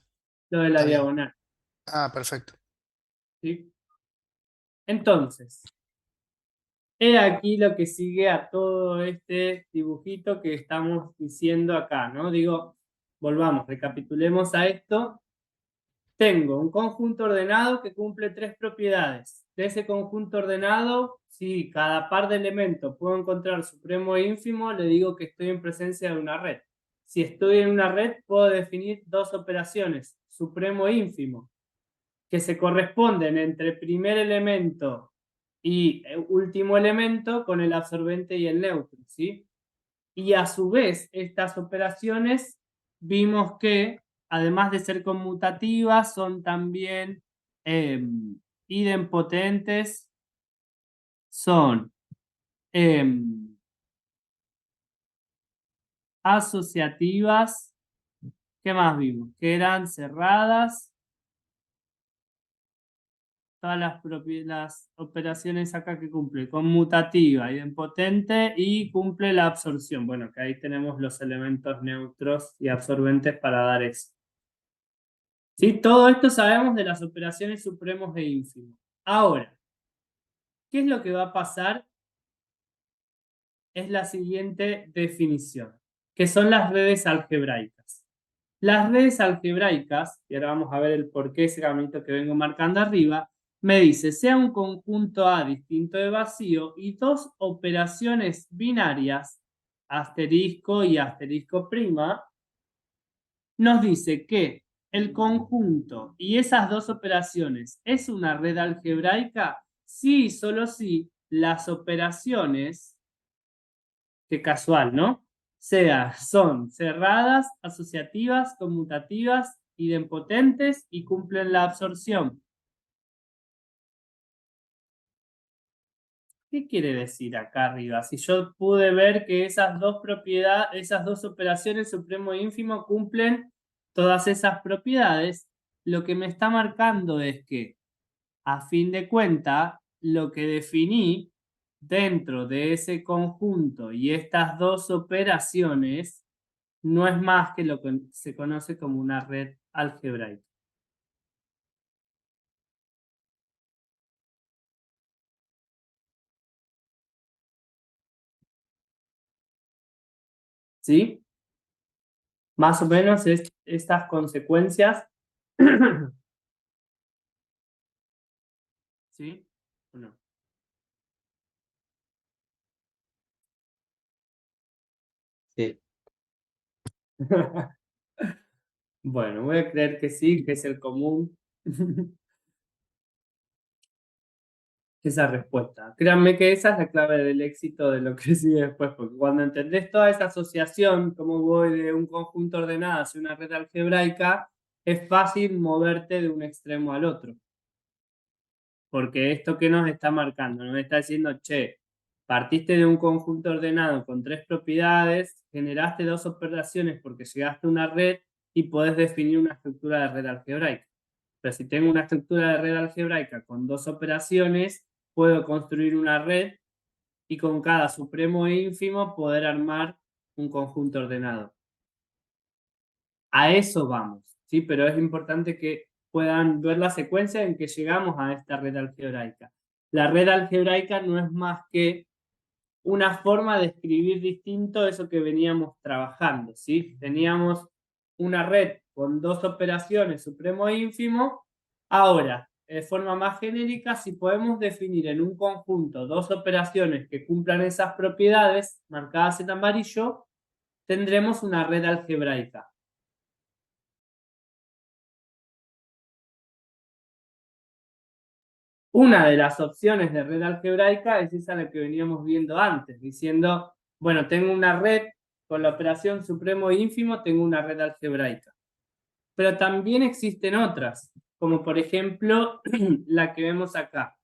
Speaker 1: Lo de la
Speaker 2: Está bien.
Speaker 1: diagonal.
Speaker 2: Ah, perfecto.
Speaker 1: ¿Sí? Entonces, he aquí lo que sigue a todo este dibujito que estamos diciendo acá, ¿no? Digo, volvamos, recapitulemos a esto. Tengo un conjunto ordenado que cumple tres propiedades. De ese conjunto ordenado, si cada par de elementos puedo encontrar supremo e ínfimo, le digo que estoy en presencia de una red. Si estoy en una red, puedo definir dos operaciones, supremo e ínfimo, que se corresponden entre primer elemento y último elemento con el absorbente y el neutro, ¿sí? Y a su vez, estas operaciones vimos que, además de ser conmutativas, son también idempotentes, son asociativas. ¿Qué más vimos? Que eran cerradas. Todas las operaciones acá que cumple, conmutativa, idempotente y cumple la absorción. Bueno, que ahí tenemos los elementos neutros y absorbentes para dar eso. ¿Sí? Todo esto sabemos de las operaciones supremos e ínfimos. Ahora, ¿qué es lo que va a pasar? Es la siguiente definición, que son las redes algebraicas. Las redes algebraicas, y ahora vamos a ver el porqué ese caminito que vengo marcando arriba, me dice, sea un conjunto A distinto de vacío y dos operaciones binarias, asterisco y asterisco prima, nos dice que el conjunto y esas dos operaciones es una red algebraica si y solo si las operaciones, qué casual, ¿no? Son cerradas, asociativas, conmutativas, idempotentes y cumplen la absorción. ¿Qué quiere decir acá arriba? Si yo pude ver que esas dos propiedades, esas dos operaciones supremo e ínfimo cumplen todas esas propiedades, lo que me está marcando es que, a fin de cuentas, lo que definí dentro de ese conjunto y estas dos operaciones no es más que lo que se conoce como una red algebraica. ¿Sí? Más o menos estas consecuencias. ¿Sí? ¿O no?
Speaker 4: Sí.
Speaker 1: Bueno, voy a creer que sí, que es el común. Esa respuesta. Créanme que esa es la clave del éxito de lo que sigue después, porque cuando entendés toda esa asociación, cómo voy de un conjunto ordenado hacia una red algebraica, es fácil moverte de un extremo al otro. Porque esto que nos está marcando, nos está diciendo, che, partiste de un conjunto ordenado con 3 propiedades, generaste 2 operaciones porque llegaste a una red y podés definir una estructura de red algebraica. Pero si tengo una estructura de red algebraica con 2 operaciones, puedo construir una red y con cada supremo e ínfimo poder armar un conjunto ordenado. A eso vamos, ¿sí? Pero es importante que puedan ver la secuencia en que llegamos a esta red algebraica. La red algebraica no es más que una forma de escribir distinto eso que veníamos trabajando, ¿sí? Teníamos una red con 2 operaciones, supremo e ínfimo. Ahora, de forma más genérica, si podemos definir en un conjunto 2 operaciones que cumplan esas propiedades, marcadas en amarillo, tendremos una red algebraica. Una de las opciones de red algebraica es esa la que veníamos viendo antes, diciendo, bueno, tengo una red con la operación supremo e ínfimo, tengo una red algebraica. Pero también existen otras, como por ejemplo la que vemos acá,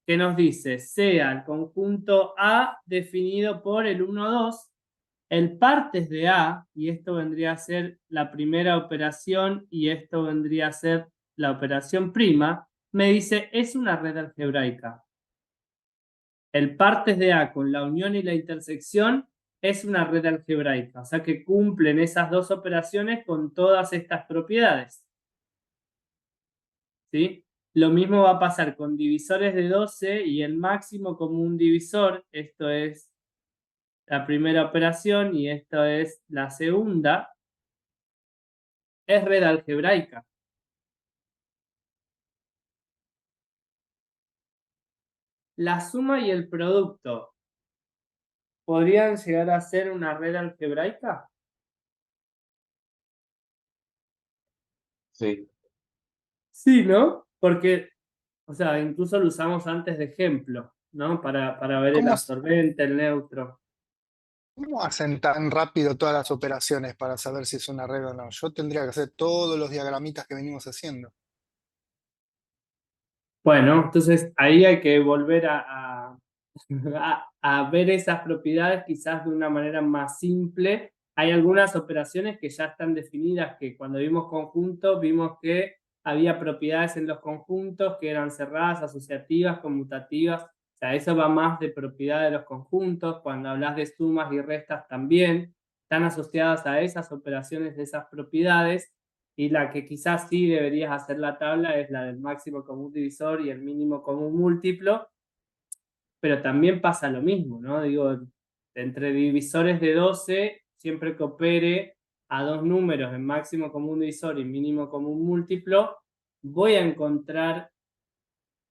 Speaker 1: que nos dice, sea el conjunto A definido por el 1, 2, el partes de A, y esto vendría a ser la primera operación, y esto vendría a ser la operación prima, me dice, es una red algebraica. El partes de A con la unión y la intersección es una red algebraica, o sea que cumplen esas 2 operaciones con todas estas propiedades. ¿Sí? Lo mismo va a pasar con divisores de 12 y el máximo común divisor, esto es la primera operación y esto es la segunda, es red algebraica. La suma y el producto ¿podrían llegar a ser una red algebraica?
Speaker 4: Sí.
Speaker 1: Sí, ¿no? Porque, o sea, incluso lo usamos antes de ejemplo, ¿no? Para ver el
Speaker 2: ¿Cómo,
Speaker 1: absorbente, el neutro.
Speaker 2: cómo hacen tan rápido todas las operaciones para saber si es una red o no? Yo tendría que hacer todos los diagramitas que venimos haciendo.
Speaker 1: Bueno, entonces ahí hay que volver a ver esas propiedades quizás de una manera más simple. Hay algunas operaciones que ya están definidas, que cuando vimos conjuntos vimos que había propiedades en los conjuntos que eran cerradas, asociativas, conmutativas. O sea, eso va más de propiedad de los conjuntos. Cuando hablas de sumas y restas también están asociadas a esas operaciones de esas propiedades. Y la que quizás sí deberías hacer la tabla es la del máximo común divisor y el mínimo común múltiplo, pero también pasa lo mismo, ¿no? Digo, entre divisores de 12, siempre que opere a 2 números en máximo común divisor y mínimo común múltiplo, voy a encontrar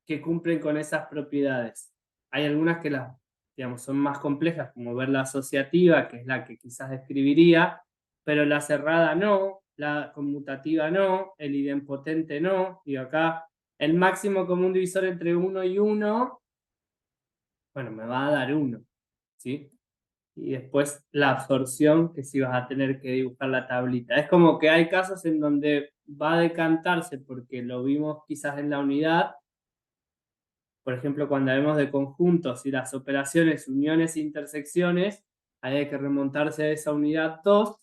Speaker 1: que cumplen con esas propiedades. Hay algunas que digamos, son más complejas, como ver la asociativa, que es la que quizás escribiría, pero la cerrada no, la conmutativa no, el idempotente no, y acá el máximo común divisor entre 1 y 1, bueno, me va a dar 1, ¿sí? Y después la absorción, que sí vas a tener que dibujar la tablita. Es como que hay casos en donde va a decantarse porque lo vimos quizás en la unidad. Por ejemplo, cuando hablamos de conjuntos y las operaciones, uniones e intersecciones, ahí hay que remontarse a esa unidad 2.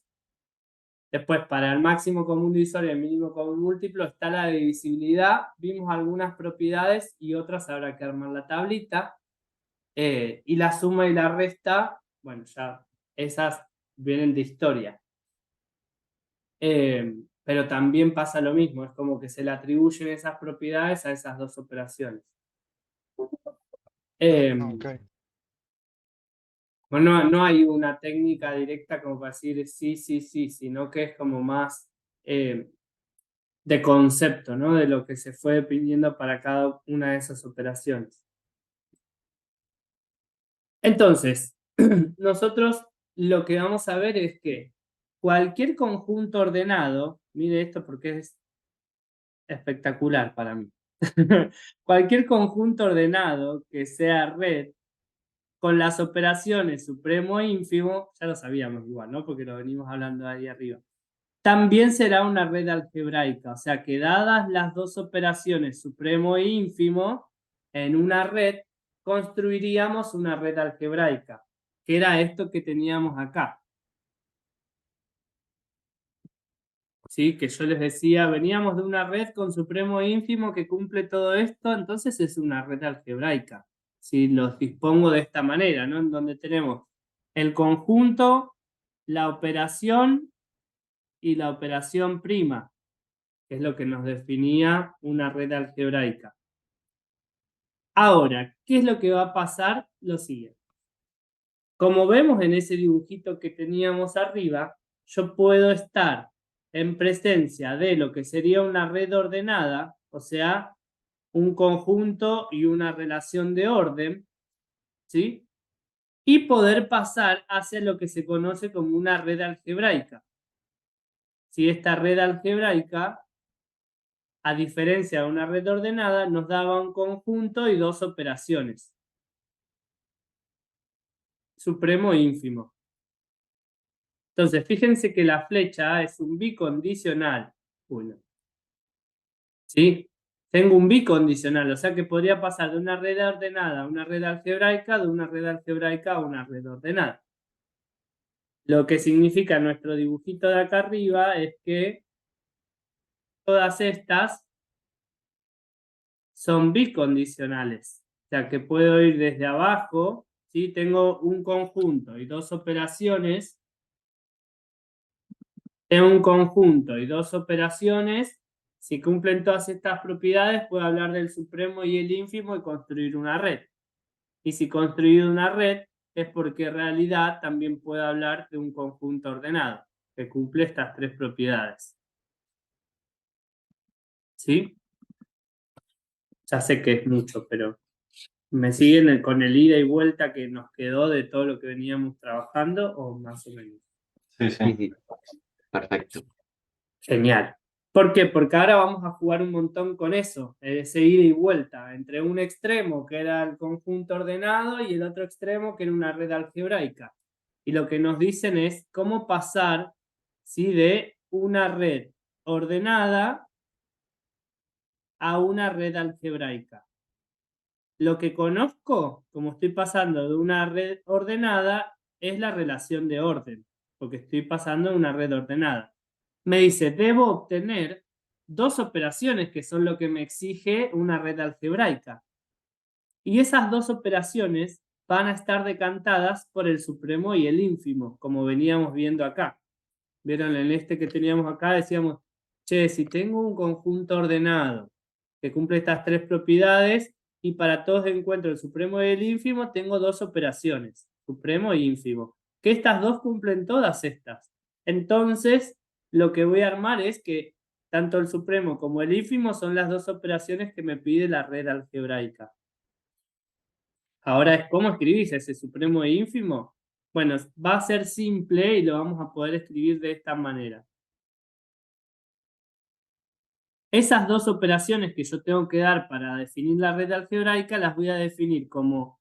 Speaker 1: Después, para el máximo común divisor y el mínimo común múltiplo, está la divisibilidad. Vimos algunas propiedades y otras habrá que armar la tablita. Y la suma y la resta, bueno, ya esas vienen de historia. Pero también pasa lo mismo, es como que se le atribuyen esas propiedades a esas 2 operaciones.
Speaker 2: Ok.
Speaker 1: Bueno, no hay una técnica directa como para decir sí, sí, sí, sino que es como más de concepto, ¿no? De lo que se fue definiendo para cada una de esas operaciones. Entonces, nosotros lo que vamos a ver es que cualquier conjunto ordenado, mire esto porque es espectacular para mí, cualquier conjunto ordenado que sea red, con las operaciones supremo e ínfimo, ya lo sabíamos igual, ¿no? Porque lo venimos hablando ahí arriba. También será una red algebraica, o sea que dadas las 2 operaciones supremo e ínfimo en una red, construiríamos una red algebraica, que era esto que teníamos acá. ¿Sí? Que yo les decía, veníamos de una red con supremo e ínfimo que cumple todo esto, entonces es una red algebraica. Si los dispongo de esta manera, ¿no? En donde tenemos el conjunto, la operación y la operación prima, que es lo que nos definía una red algebraica. Ahora, ¿qué es lo que va a pasar? Lo siguiente. Como vemos en ese dibujito que teníamos arriba, yo puedo estar en presencia de lo que sería una red ordenada, o sea, un conjunto y una relación de orden, ¿sí? Y poder pasar hacia lo que se conoce como una red algebraica. Si esta red algebraica, a diferencia de una red ordenada, nos daba un conjunto y dos operaciones. Supremo e ínfimo. Entonces, fíjense que la flecha es un bicondicional 1. ¿Sí? Tengo un bicondicional, o sea que podría pasar de una red ordenada a una red algebraica, de una red algebraica a una red ordenada. Lo que significa nuestro dibujito de acá arriba es que todas estas son bicondicionales. O sea que puedo ir desde abajo, ¿sí? Tengo un conjunto y dos operaciones. Tengo un conjunto y dos operaciones. Si cumplen todas estas propiedades, puedo hablar del supremo y el ínfimo y construir una red. Y si construir una red, es porque en realidad también puedo hablar de un conjunto ordenado, que cumple estas tres propiedades. ¿Sí? Ya sé que es mucho, pero ¿me siguen con el ida y vuelta que nos quedó de todo lo que veníamos trabajando o más o menos?
Speaker 3: Sí,
Speaker 4: Sí,
Speaker 3: sí.
Speaker 4: sí. Perfecto.
Speaker 1: Genial. ¿Por qué? Porque ahora vamos a jugar un montón con eso, ese ida y vuelta, entre un extremo que era el conjunto ordenado y el otro extremo que era una red algebraica. Y lo que nos dicen es cómo pasar, ¿sí? De una red ordenada a una red algebraica. Lo que conozco, como estoy pasando de una red ordenada, es la relación de orden, porque estoy pasando de una red ordenada. Me dice, debo obtener dos operaciones que son lo que me exige una red algebraica. Y esas dos operaciones van a estar decantadas por el supremo y el ínfimo, como veníamos viendo acá. Vieron en este que teníamos acá, decíamos, che, si tengo un conjunto ordenado que cumple estas tres propiedades y para todos encuentro el supremo y el ínfimo, tengo dos operaciones, supremo e ínfimo, que estas dos cumplen todas estas. Entonces, lo que voy a armar es que tanto el supremo como el ínfimo son las dos operaciones que me pide la red algebraica. Ahora es cómo escribís ese supremo e ínfimo. Bueno, va a ser simple y lo vamos a poder escribir de esta manera. Esas dos operaciones que yo tengo que dar para definir la red algebraica las voy a definir como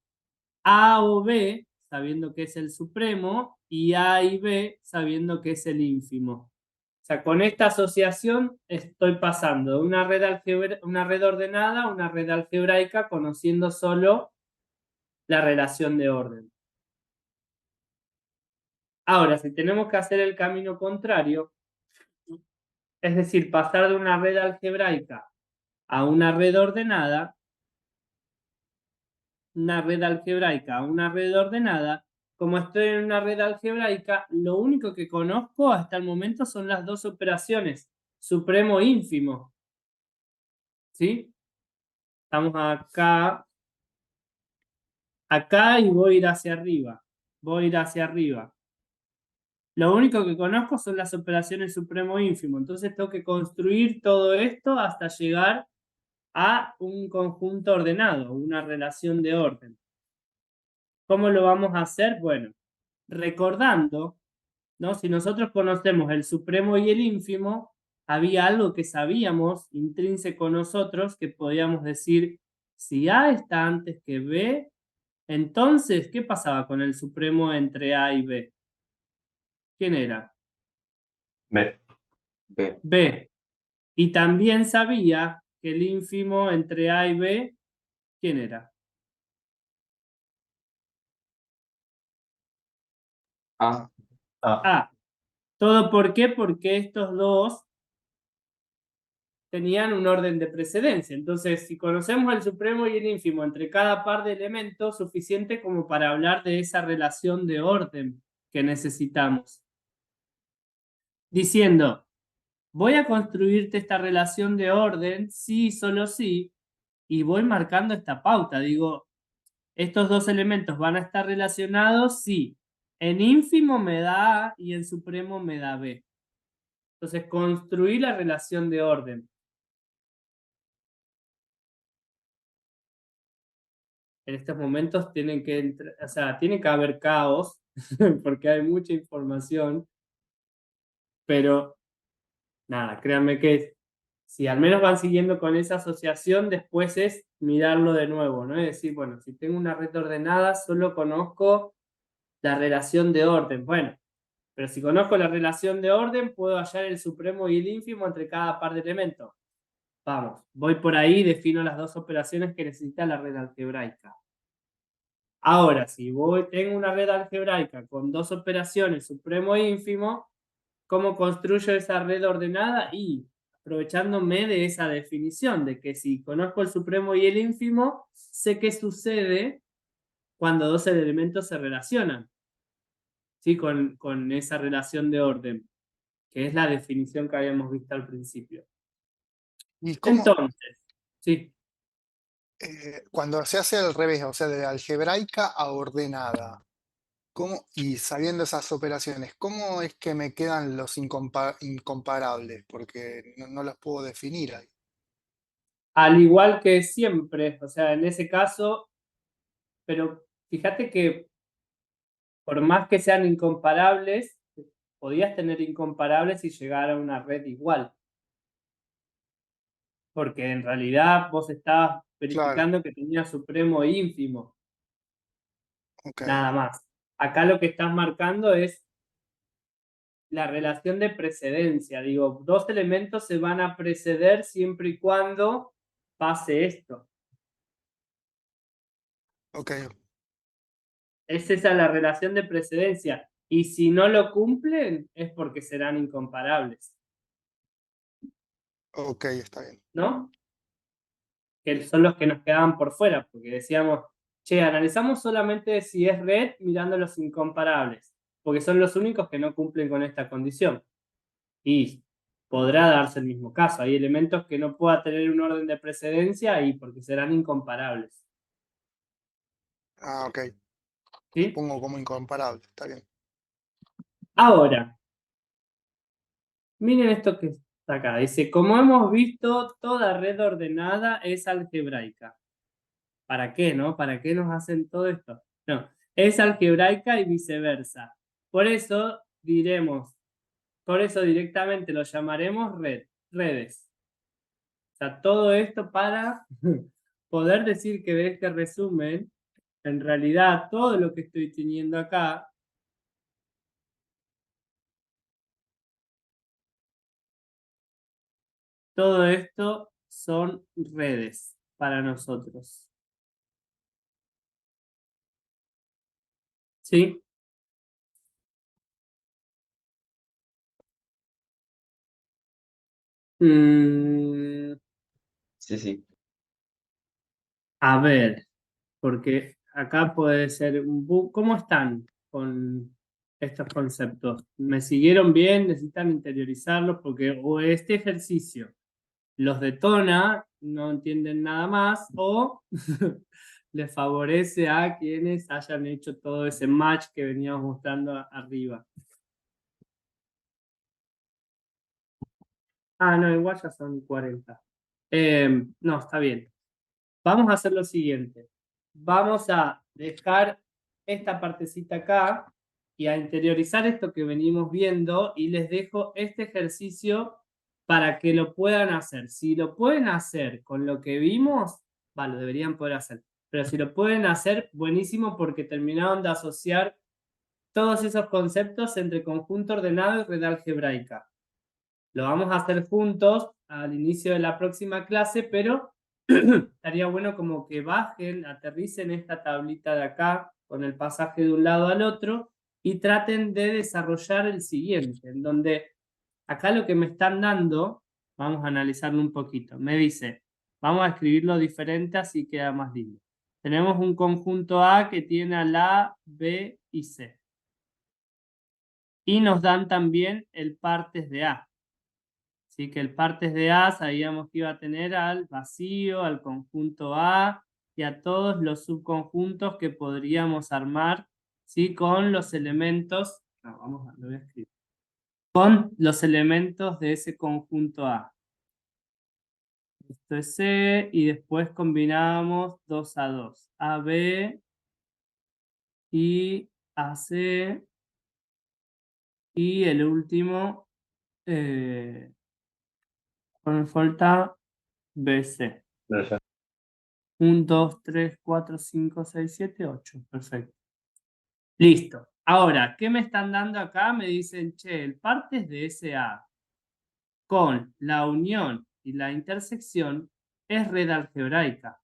Speaker 1: A o B, sabiendo que es el supremo, y A y B, sabiendo que es el ínfimo. O sea, con esta asociación estoy pasando de una red ordenada a una red algebraica conociendo solo la relación de orden. Ahora, si tenemos que hacer el camino contrario, es decir, pasar de una red algebraica a una red ordenada, una red algebraica a una red ordenada, como estoy en una red algebraica, lo único que conozco hasta el momento son las dos operaciones, supremo e ínfimo. ¿Sí? Estamos acá y voy a ir hacia arriba. Voy a ir hacia arriba. Lo único que conozco son las operaciones supremo e ínfimo. Entonces tengo que construir todo esto hasta llegar a un conjunto ordenado, una relación de orden. ¿Cómo lo vamos a hacer? Bueno, recordando, ¿no? Si nosotros conocemos el supremo y el ínfimo, había algo que sabíamos intrínseco en nosotros que podíamos decir, si A está antes que B, entonces, ¿qué pasaba con el supremo entre A y B? ¿Quién era?
Speaker 3: B.
Speaker 4: B.
Speaker 1: B. Y también sabía que el ínfimo entre A y B, ¿quién era?
Speaker 4: A.
Speaker 3: Ah,
Speaker 1: ¿Todo por qué? Porque estos dos tenían un orden de precedencia. Entonces, si conocemos el supremo y el ínfimo entre cada par de elementos, suficiente como para hablar de esa relación de orden que necesitamos. Diciendo, voy a construirte esta relación de orden, sí, solo sí, y voy marcando esta pauta. Digo, estos dos elementos van a estar relacionados, sí. En ínfimo me da A y en supremo me da B. Entonces, construí la relación de orden. En estos momentos tienen que tiene que haber caos, porque hay mucha información, pero nada, créanme que si al menos van siguiendo con esa asociación, después es mirarlo de nuevo, ¿no? Es decir, bueno, si tengo una red ordenada, solo conozco la relación de orden. Bueno, pero si conozco la relación de orden, puedo hallar el supremo y el ínfimo entre cada par de elementos. Vamos, voy por ahí y defino las dos operaciones que necesita la red algebraica. Ahora, si tengo una red algebraica con dos operaciones, supremo e ínfimo, ¿cómo construyo esa red ordenada? Y aprovechándome de esa definición, de que si conozco el supremo y el ínfimo, sé qué sucede cuando dos elementos se relacionan, ¿sí? Con esa relación de orden, que es la definición que habíamos visto al principio.
Speaker 2: ¿Y cómo,
Speaker 1: Entonces, sí.
Speaker 2: cuando se hace al revés, o sea, de algebraica a ordenada, y sabiendo esas operaciones, cómo es que me quedan los incomparables? Porque no los puedo definir ahí.
Speaker 1: Al igual que siempre, o sea, en ese caso, pero fíjate que por más que sean incomparables, podías tener incomparables y llegar a una red igual. Porque en realidad vos estabas
Speaker 2: Claro,
Speaker 1: verificando que tenía supremo e ínfimo,
Speaker 2: ok,
Speaker 1: nada más. Acá lo que estás marcando es la relación de precedencia. Digo, dos elementos se van a preceder siempre y cuando pase esto.
Speaker 2: ok,
Speaker 1: Es esa la relación de precedencia. Y si no lo cumplen, es porque serán incomparables,
Speaker 2: ok, está bien.
Speaker 1: ¿no? Que son los que nos quedaban por fuera, porque decíamos, che, analizamos solamente si es red mirando los incomparables, porque son los únicos que no cumplen con esta condición. Y podrá darse el mismo caso. Hay elementos que no pueda tener un orden de precedencia y porque serán incomparables.
Speaker 2: Ah, ok, los
Speaker 1: ¿Sí?
Speaker 2: pongo como incomparables, está bien.
Speaker 1: Ahora, miren esto que está acá. Dice, como hemos visto, toda red ordenada es algebraica. ¿Para qué, no? ¿Para qué nos hacen todo esto? No, es algebraica y viceversa. Por eso directamente lo llamaremos redes. O sea, todo esto para poder decir que de este resumen, en realidad todo lo que estoy teniendo acá todo esto son redes para nosotros. ¿Sí? Mm,
Speaker 4: Sí, sí.
Speaker 1: a ver, porque acá puede ser un bug. ¿Cómo están con estos conceptos? ¿Me siguieron bien? ¿Necesitan interiorizarlos? Porque o este ejercicio los detona, no entienden nada más, o les favorece a quienes hayan hecho todo ese match que veníamos mostrando arriba. Ah, no, igual ya son 40. No, está bien. Vamos a hacer lo siguiente. Vamos a dejar esta partecita acá y a interiorizar esto que venimos viendo y les dejo este ejercicio para que lo puedan hacer. Si lo pueden hacer con lo que vimos, lo deberían poder hacer. Pero si lo pueden hacer, buenísimo porque terminaron de asociar todos esos conceptos entre conjunto ordenado y red algebraica. Lo vamos a hacer juntos al inicio de la próxima clase, pero estaría bueno como que bajen, aterricen esta tablita de acá con el pasaje de un lado al otro y traten de desarrollar el siguiente, en donde acá lo que me están dando, vamos a analizarlo un poquito, me dice, vamos a escribirlo diferente así queda más lindo. Tenemos un conjunto A que tiene a la B y C. Y nos dan también el partes de A. Así que el partes de A sabíamos que iba a tener al vacío, al conjunto A y a todos los subconjuntos que podríamos armar, ¿sí? Con los elementos, lo voy a escribir, con los elementos de ese conjunto A. Esto es C y después combinábamos 2 a 2, AB y AC y el último, me falta BC. 1, 2, 3, 4, 5, 6, 7, 8. Perfecto. Listo. Ahora, ¿qué me están dando acá? Me dicen, che, el partes de SA con la unión y la intersección es red algebraica.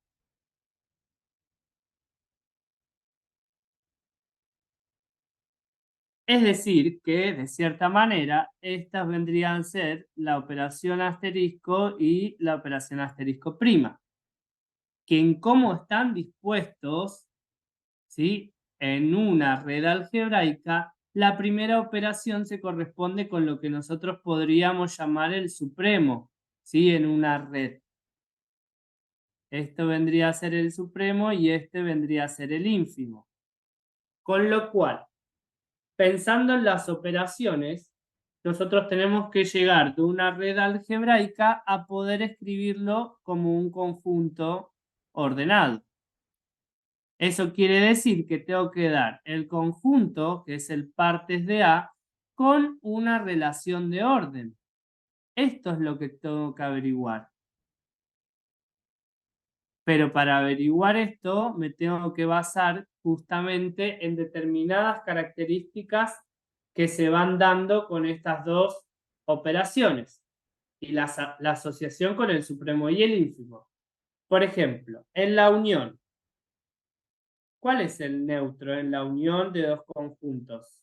Speaker 1: Es decir, que de cierta manera estas vendrían a ser la operación asterisco y la operación asterisco prima, que en cómo están dispuestos, ¿sí? En una red algebraica, la primera operación se corresponde con lo que nosotros podríamos llamar el supremo, ¿sí? En una red. Esto vendría a ser el supremo y este vendría a ser el ínfimo. Con lo cual, pensando en las operaciones, nosotros tenemos que llegar de una red algebraica a poder escribirlo como un conjunto ordenado. Eso quiere decir que tengo que dar el conjunto, que es el partes de A, con una relación de orden. Esto es lo que tengo que averiguar. Pero para averiguar esto me tengo que basar justamente en determinadas características que se van dando con estas dos operaciones y la asociación con el supremo y el ínfimo. Por ejemplo, en la unión, ¿cuál es el neutro en la unión de dos conjuntos?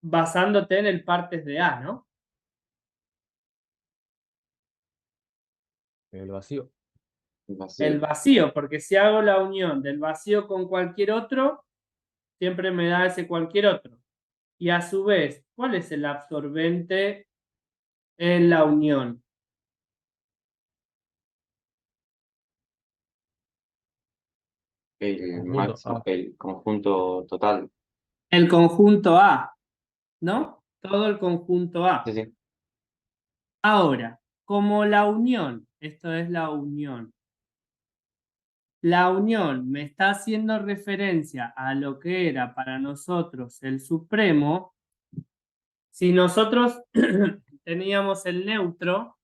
Speaker 1: Basándote en el partes de A, ¿no?
Speaker 6: El vacío.
Speaker 1: El vacío, porque si hago la unión del vacío con cualquier otro, siempre me da ese cualquier otro. Y a su vez, ¿cuál es el absorbente en la unión?
Speaker 4: El
Speaker 6: Conjunto
Speaker 4: máximo,
Speaker 6: A.
Speaker 4: el conjunto total.
Speaker 1: El conjunto A, ¿no? Todo el conjunto A.
Speaker 4: Sí, sí.
Speaker 1: Ahora, como la unión, esto es la unión. La unión me está haciendo referencia a lo que era para nosotros el supremo. Si nosotros teníamos el neutro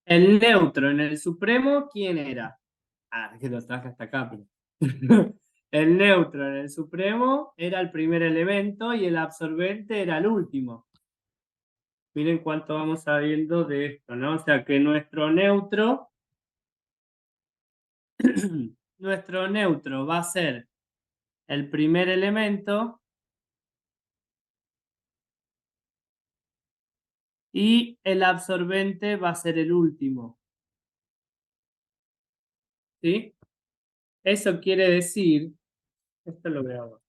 Speaker 1: en el supremo, ¿quién era? Ah, que lo traje hasta acá, pero... El neutro en el supremo era el primer elemento y el absorbente era el último. Miren cuánto vamos sabiendo de esto, ¿no? O sea que nuestro neutro va a ser el primer elemento y el absorbente va a ser el último. ¿Sí? Eso quiere decir, esto lo veo ahora.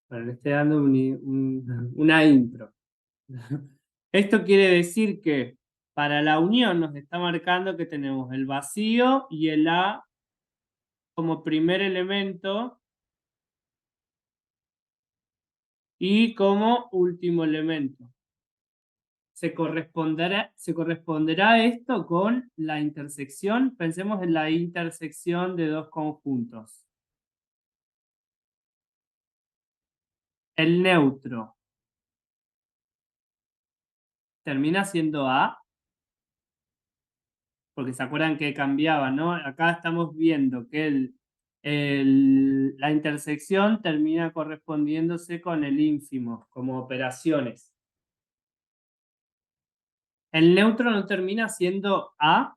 Speaker 1: Bueno, le estoy dando una intro. Esto quiere decir que para la unión nos está marcando que tenemos el vacío y el A como primer elemento y como último elemento. Se corresponderá esto con la intersección. Pensemos en la intersección de dos conjuntos. El neutro termina siendo A, porque se acuerdan que cambiaba, ¿no? Acá estamos viendo que la intersección termina correspondiéndose con el ínfimo, como operaciones. El neutro no termina siendo A.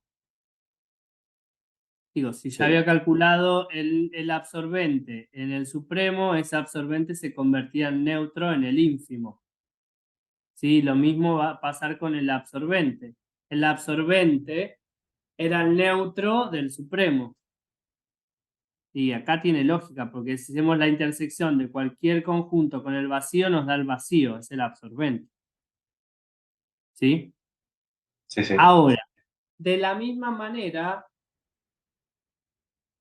Speaker 1: Digo, si ya
Speaker 4: Sí.
Speaker 1: había calculado el absorbente en el supremo, ese absorbente se convertía en neutro en el ínfimo. ¿Sí? Lo mismo va a pasar con el absorbente. El absorbente era el neutro del supremo. Y acá tiene lógica, porque si hacemos la intersección de cualquier conjunto con el vacío, nos da el vacío, es el absorbente. ¿Sí?
Speaker 3: Sí, sí.
Speaker 1: Ahora, de la misma manera,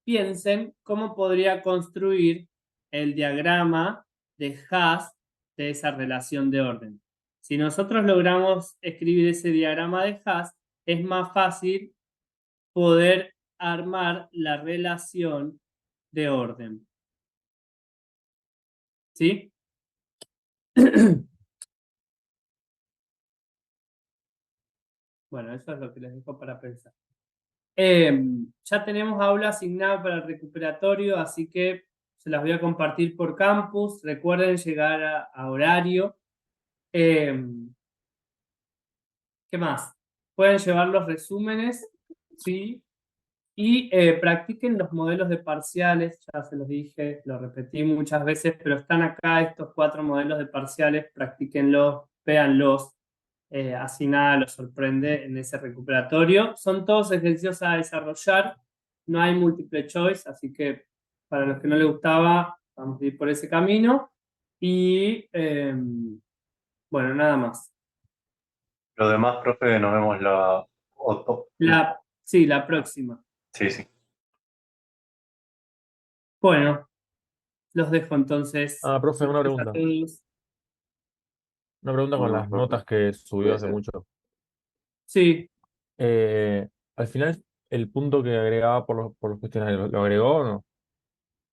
Speaker 1: piensen cómo podría construir el diagrama de Haas de esa relación de orden. Si nosotros logramos escribir ese diagrama de Haas, es más fácil poder armar la relación de orden. ¿Sí? Bueno, eso es lo que les dejo para pensar. Ya tenemos aula asignada para el recuperatorio, así que se las voy a compartir por campus. Recuerden llegar a horario. ¿Qué más? Pueden llevar los resúmenes, ¿sí? Y practiquen los modelos de parciales, ya se los dije, lo repetí muchas veces, pero están acá estos 4 modelos de parciales, practíquenlos, véanlos, así nada los sorprende en ese recuperatorio. Son todos ejercicios a desarrollar, no hay multiple choice, así que para los que no les gustaba, vamos a ir por ese camino. Y bueno, nada más.
Speaker 3: Lo demás, profe, nos vemos
Speaker 1: Sí, la próxima.
Speaker 3: Sí, sí.
Speaker 1: Bueno, los dejo entonces.
Speaker 6: Profe, una
Speaker 1: Gracias a
Speaker 6: pregunta.
Speaker 1: todos.
Speaker 6: Una pregunta con
Speaker 4: Bueno,
Speaker 6: las
Speaker 4: profe,
Speaker 6: notas que subió
Speaker 4: puede
Speaker 6: hace
Speaker 4: ser.
Speaker 6: mucho.
Speaker 1: Sí,
Speaker 6: Al final, el punto que agregaba por los cuestionarios, ¿lo agregó o no?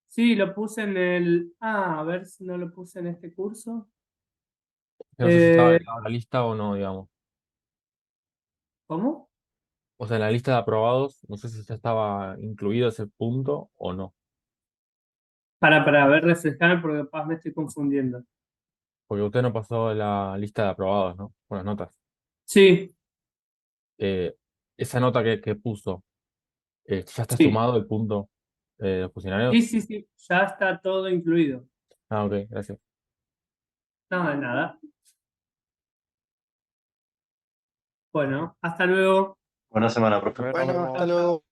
Speaker 1: sí, lo puse en el... Ah, a ver si no lo puse en este curso.
Speaker 6: No sé si estaba
Speaker 1: Eh,
Speaker 6: agregado en la lista o no, digamos.
Speaker 1: ¿Cómo?
Speaker 6: O sea, en la lista de aprobados, no sé si ya estaba incluido ese punto o no.
Speaker 1: Para ver, refrescar, porque capaz me estoy confundiendo.
Speaker 6: Porque usted no pasó la lista de aprobados, ¿no? Con las notas.
Speaker 1: Sí,
Speaker 6: Esa nota que puso, ¿ya está
Speaker 1: sí,
Speaker 6: sumado el punto de los funcionarios?
Speaker 1: sí, ya está todo incluido.
Speaker 6: Ok, gracias.
Speaker 1: No, de nada. Bueno, hasta luego.
Speaker 3: Buena semana, profe.
Speaker 2: Bueno, hasta
Speaker 1: Chao, chao.
Speaker 2: luego.